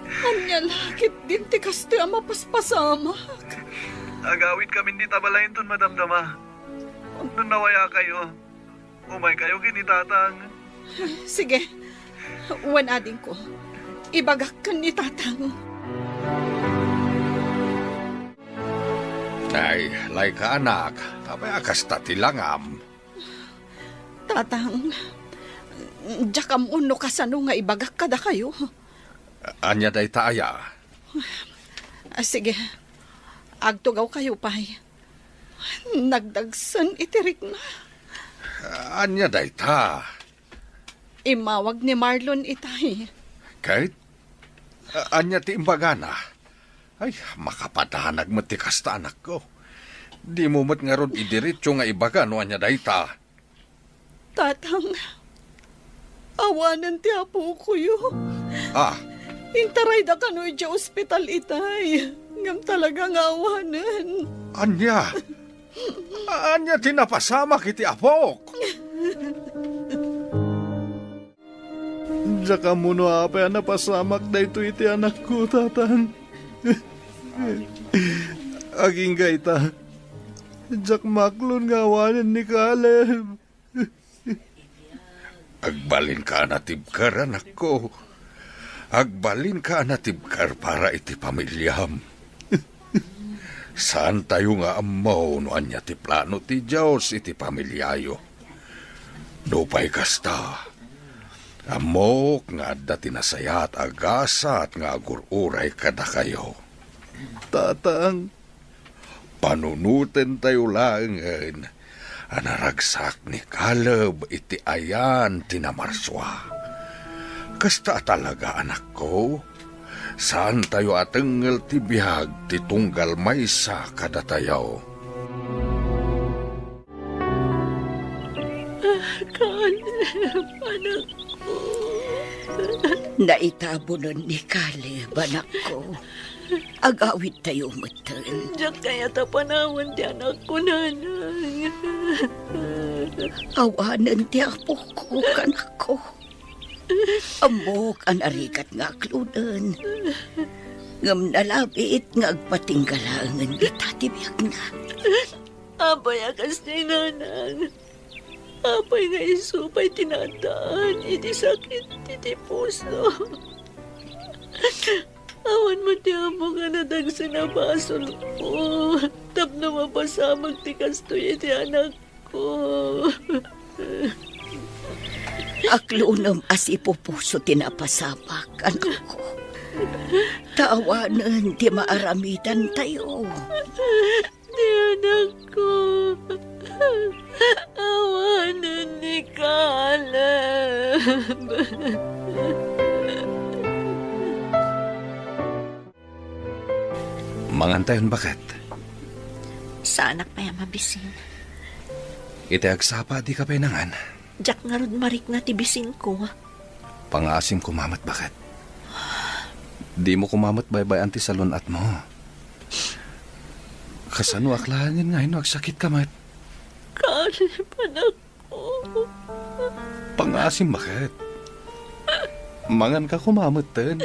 Anya lakit din ti kasta ang mapaspasamak. Agawit kami di tabalayin ton madamdama. Nung nawaya kayo, umay kayo kinitatang. Sige, uwan ading ko. Ibagak ka ni tatang. Ay, lay ka anak, tapay akas tatilangam. Tatang, jakam uno kasano nga ibagak kada kayo. Anya day taaya. Sige, agtugaw kayo pay. Nagdagsan itirik na. Anya day ta. Imawag ni Marlon itay. Kahit, anya ti imbagana. Ay, makapadanag mo ti kasta anak ko. Di mo mat nga ron idiritso nga ibaga no anya day ta. Tatang, awanan ti apo ko yun. Ah, Intaray da ka no iti ospital itay. Ngam talagang awanan. anya? Anya tinapasama kiti apok. Jaka mo no apay napasamak da ito iti anak ko, tatang. Aging gaita. Jak maklon nga awanan ni Caleb. Agbalin ka natibkar, anak ko. Agbalin ka natibkar para iti pamilyam. Saan tayo nga amaw no anya ti plano ti Diyos iti pamilyayo. Dupay kasta. Amok nga adda tinasayat agasat nga agururay kada kayo. Tatang, Panunuten tayo langan. Anaragsak ni Caleb iti ayan tinamarswa. Kasta talaga anak ko. Saan tayo atengel ti bihag ti tunggal maysa kada tayo. Caleb, anak ko. Naitabunan ni Caleb, anak ko. Agawid tayo matan. Diyak kaya tapanawan ti anak ko, nanay. Awanan ti apo ko, kanak ko. Amok ang arikat nga aklunan. Ngam nalabit nga agpatinggalangan di tatibiyag na. Apay akas ni nanang. Apay nga isupay tinataan. Iti sakit, iti puso. Awan mo ti amo nga nadagsa na basol ko. Tap na mapasamag ti kastoy iti anak ko. Aklunam as ipupuso tinapasamak, anak ko. Taawanan ti maaramidan tayo. Ti anak ko. Awanan ni Caleb. mangantayon bakit? Sa anak pa yung mabisin. Iti agsapa di ka penangan. Jak nga rod marik na tibisin ko. Pangasim kumamat bakit? Di mo kumamat baybay anti salon at mo. Kasano aklahanin nga ino agsakit ka mat? Caleb, anak Pangasim bakit? Mangan ka kumamatan.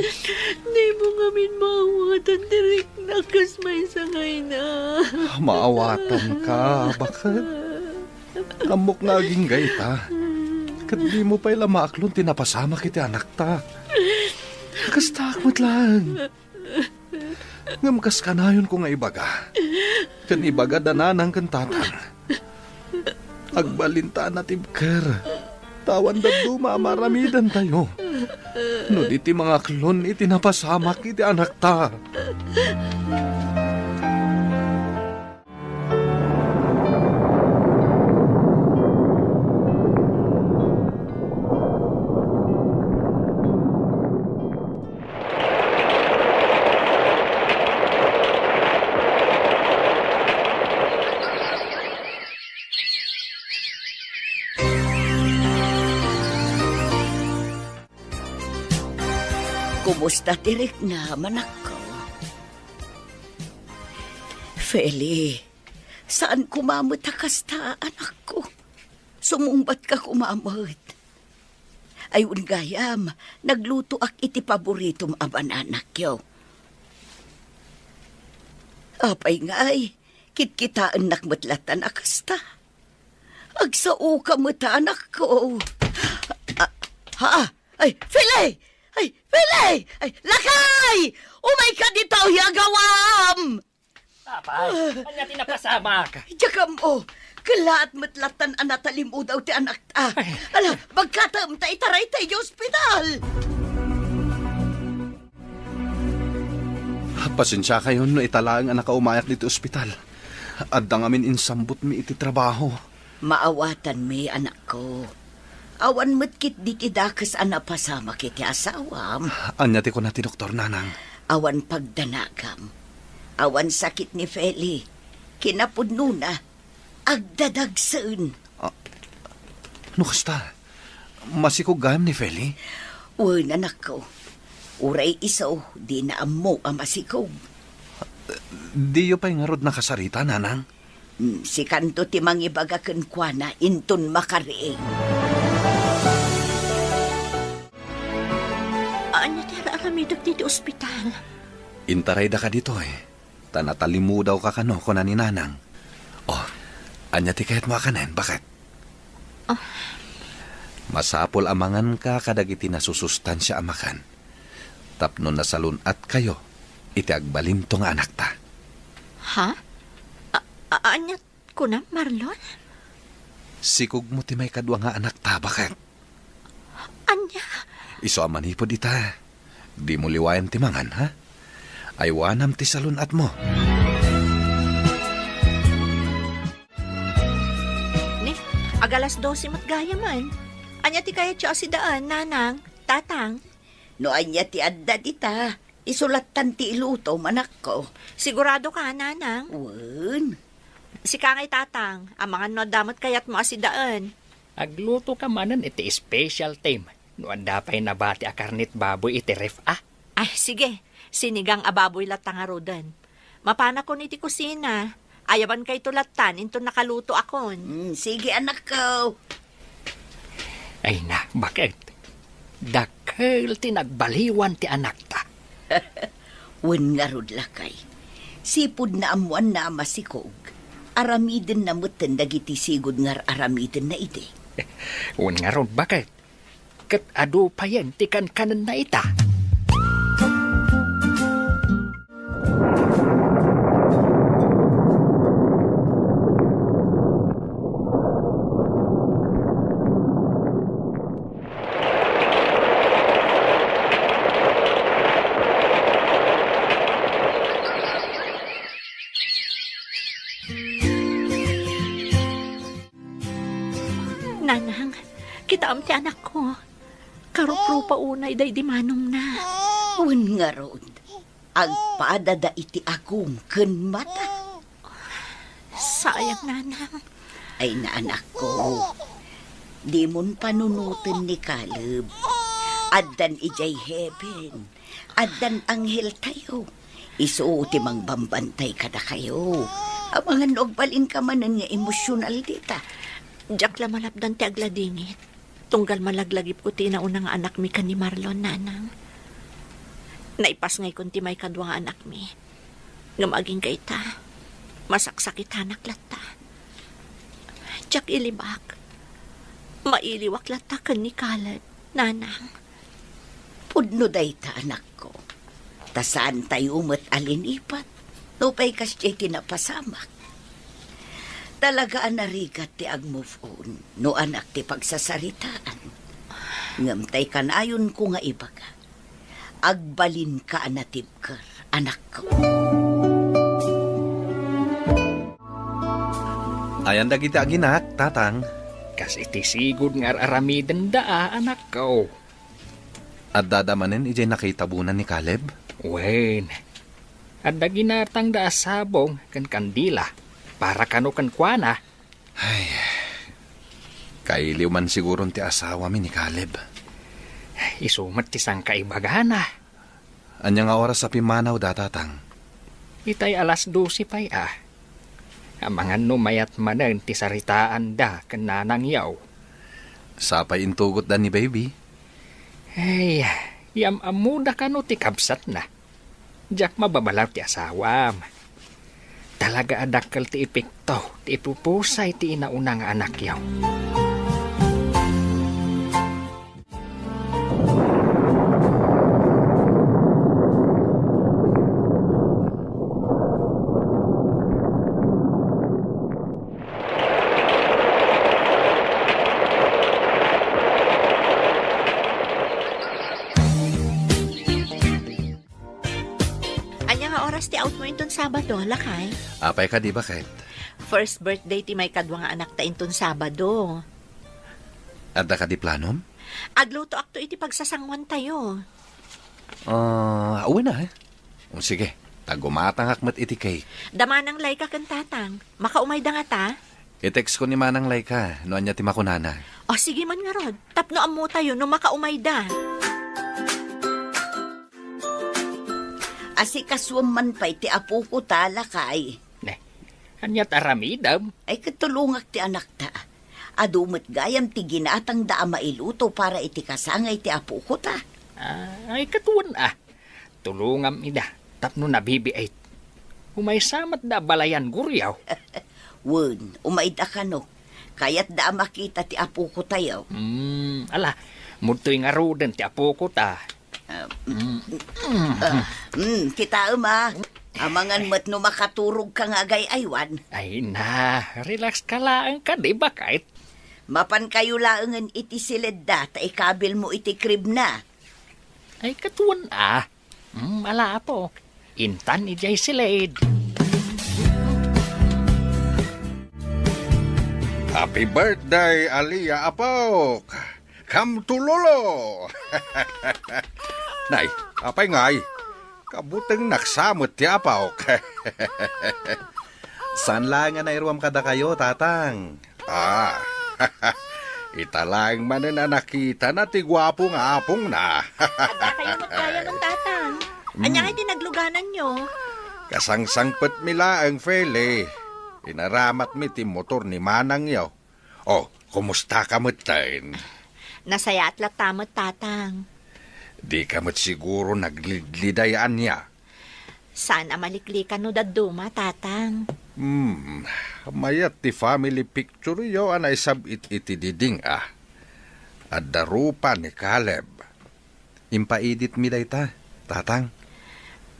Di mo ngamin maawatan direk na kas may sangay na. Maawatan ka, bakit? Amok nga aging gayta. Kat di mo pa'y lamaaklon tinapasama kiti anak ta. Kastakmat lang. Ngamkas ka na yun kung nga ibaga. Kan ibaga dananang kan tatang. Agbalinta na tibker. Tawan daduma maramidan tayo. No iti mga klon iti napasamak iti anak ta. Kumusta direk na, manak ko? Feli, saan kumamot kasta, anak ko? Sumumbat ka kumamot. Ayun gayam, nagluto ak iti paboritom aban anak yo. Apay ngay, kitkitaan nakmatlatan akasta. Agsao ka mata, anak ko. Ay, Feli! Ay, Pele! Ay, lakay! Umay ka dito, yagawam! Apay, anya tinapasamak. Diyakam mo, kalaat matlatan anatalim o daw ti anak ta. Ala, bagkatam ta itaray tayo ospital. Pasensya kayo no italaang anak ka umayak dito ospital. Adda ngamin insambot mi iti trabaho. Maawatan mi, anak ko. Awan matkit di tidakas anapasama kiti asawam. Anya ti ko na ti Doktor Nanang. Awan pagdanagam. Awan sakit ni Feli. Kinapudno na. Agdadagsan. Ano kasta? Masikog gayam ni Feli? Uy, anak ko. Uray isaw, di na amo ang masikog. Di yo pa'y ngarod na kasarita, Nanang? Si kanto ti mangibagakan kwa na inton makariing. Anya tira aramidag dito ospital. Intaray da ka dito eh. Tanatalimu daw ka kano ko na ni Nanang. Oh, anya ti kahit mo kanen, bakit? Masapol amangan ka kadagiti nasusustansya amakan. Tapno nasalunat kayo, iti agbalim tong anak ta. Ha? Anya ko na, Marlon? Sikog mo ti may kadwa nga anak ta, bakit? Anya? Iso amanipod ita. Di mo liwayan ti mangan, ha? Aywanam ti salunat mo. Ni, agalas 12 mat gaya man. Anya ti kaya tiyo asidaan, Nanang, Tatang? No anya ti adda dita. Isulatan ti iluto, manak ko. Sigurado ka, Nanang? Wen. Si Kangay Tatang, ang mga no damot kayat mo asidaan. Agluto ka manan iti special time. No anda pa'y nabati a karnit baboy iti ref Ay, sige. Sinigang ababoy latang arodan. Mapana ko niti kusina. Ayaban kay tulatan, into nakaluto akon. Sige, anak ko. Ay na, bakit? Dakil tinagbaliwan ti anak ta. Wen nga rod lakay. Sipod na amuan na masikog. Aramiden na mutan dagiti sigod nga aramiden na iti. Un nga ron, bakit? Kat ado pa yan, ti kanan na ita. Nanang, kita am ti anak ko. Karupro pa unay day di manong na. Wen nga rod. Agpadada iti akong ken mata. Sayang, Nanang. Ay na anak ko. Di mon panunutin ni Caleb. Addan ijay heaven. Addan anghel tayo. Isuuti mang bambantay kada kayo. Amangan og balin ka manan nga emosyonal dita. Diyak la malapdan ti agladingit. Tunggal malaglagip ko ti naunang anak mi kan ni Marlon, nanang. Naipas ngay kun ti may kadwa nga anak mi. Ngamaging kay ta. Masaksakit hanak lata. Diyak ilibak. Mailiwak lata kan ni Kalad, nanang. Pudno day ta, anak ko. Tasaan tayo umat alinipat. Nupay kas jay tinapasamak. Talagaan narigat ti ag-move on. No anak ti pagsasaritaan. Ngamtay kanayon ko nga ibaga. Agbalin ka anatibker, anak ko. Ayan da kita aginak, tatang. Kas iti sigod nga aramiden daa, anak ko. At dadamanin ijay nakitabunan ni Caleb? Wen, at ginatang da sabong kan kandila para kano kan kuana. Ay, kailiw man siguro ti asawa mi ni Caleb. Isumat ti sang kaibagana. Anya nga oras sa pimanaw da, tatang? Itay alas 12 pay Amangan no mayat manan ti saritaan da kan nanang yaw. Sapay intugot da ni baby. Ay, yam amuda kano ti kabsat na. Diyak mababalaw ti asawam. Talaga adakkel ti epekto, ti ipupusay ti inaunang anak yaw. Ti out mo inton Sabado, lakay. Apay ka di ba, Kate? First birthday ti may kadwa nga anak ta inton Sabado. Adda ka di planom? Agluto akto iti pagsasangwan tayo. Uwi na O sige, tagumatang akmat iti cake. Damanang lay ka kan tatang. Makaumay da nga ta? I-text ko ni Manang Laika, noan niya ti makunana. O sige man nga rod. Tapno amu tayo no makaumay da. Asi kaswam man pa'y ti apo ko talakay. Anyat aramidam. Ay katulungak ti anak ta. Adumot gayam ti ginatang da mailuto para iti kasangay ti apo ko ta. Ay katuan Tulungam ida. Tapno nabibiait. Umaysamat da balayan guryaw. Wen, umaid akano. Kayat da makita ti apo ko tayo. Ala, mutoy nga roden ti apo ko ta. Kita amangan mo't no makaturog ka nga aywan. Ay na, relax ka lang ka, di ba kahit? Mapan kayo laangan iti silid da, ta ikabil mo iti krib na. Ay katuan ala po, intan ijay silid. Happy birthday, Aliyah Apok! Come to Lolo! Nay, apay ngay? Kabuteng naksamot ti Apok. Saan lang nga nairuam kada kayo, tatang? Italang manin na nakita na ti gwapo nga apong na. Adda kayo magkaya ng tatang. Anya nga tinagluganan nyo? Kasangsangpet mila ang fele. Inaramat mi ti motor ni Manang yaw. Oh, kumusta ka mutain? Nasaya at latamot tatang. Di ka mo't siguro naglidayaan niya. Sana maliklikan no daduma, tatang. Mayat ti family picture yo anay sabit iti diding At darupa ni Caleb. Impaidit mi dayta, tatang.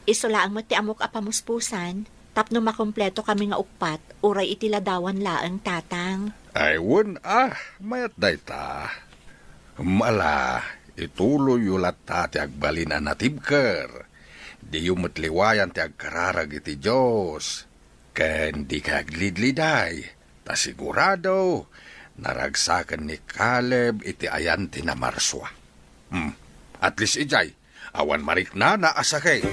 Isulaang mo ti amok apamuspusan, tapno makompleto kami nga ukpat, uray iti ladawan laang, tatang. Ay wun mayat dayta. Mala, ituloy ulat ti agbalin natibker. Di yumatliwayan ti agkararag iti Diyos. Ken di kaglidliday. Ta sigurado, naragsakan ni Caleb iti ayan ti na marswa. At least ijay, awan marik na naasakay.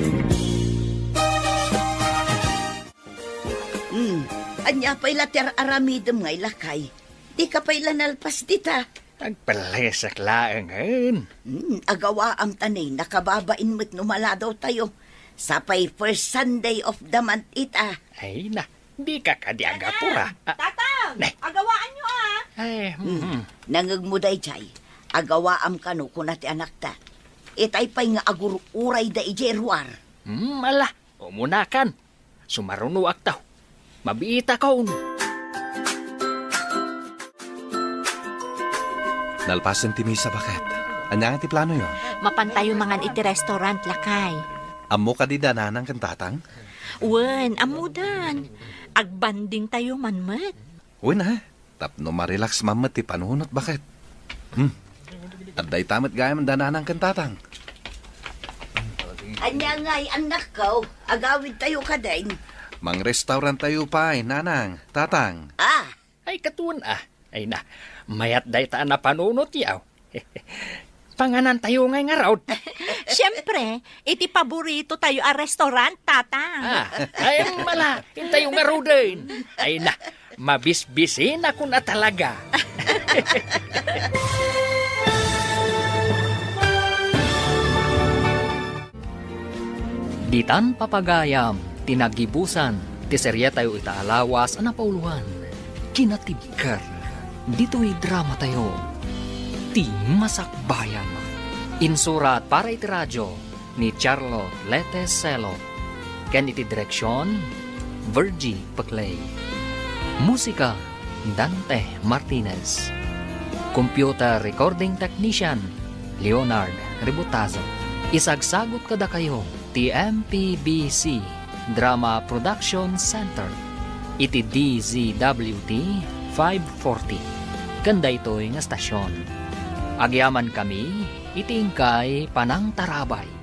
Anya pa'y later aramidem ngay lakay. Di ka pa'y lanalpas dita. Agpalesak laangan. Agawa am tanay, nakababain mo't numaladaw tayo. Sapay first Sunday of the month Ay na, di ka kadiaga pura. Tatang, Nay. agawaan nyo Ay, Nangagmuday jay, agawaam kano kunati anak ta. Itay pa'y nga agururay da ijeruar. ala, umunakan. Sumarunuak taw. Mabiita kaon. Nalpasan ti Misa bakit? Anya nga ti plano yon? Mapantayo mangan iti restaurant lakay. Amo ka di dananang kan tatang? Wen, amudan. Agbanding tayo manmet. Uy na, tapno marelax mamat ti panuhunot bakit? Aday tamat gayam dananang kan tatang. Anya nga'y anak ko, agawid tayo ka din. Mang restaurant tayo pa nanang, tatang. Ay, katuan Ay na, mayat day taan na panunot yaw. Panganan tayo ngay nga raw. Siyempre, iti paborito tayo a restaurant, tatang. Ay, mala, hintayo nga raw din. Ay na, mabisbisin ako na talaga. Ditan papagayam, tinagibusan, ti serye tayo itaalawas, anapauluhan, kinatibkar, dito'y drama tayo, ti masakbayan. Insurat para iti radyo, ni Charlo Leteselo, ken iti direksyon, Virgie Paclay. Musika, Dante Martinez. Computer Recording Technician, Leonard Ributazo. Isagsagot kada kayo, TMPBC Drama Production Center. Iti DZWT 540. Kanda ito'y nga stasyon. Agyaman kami, itingkay Panang Tarabay.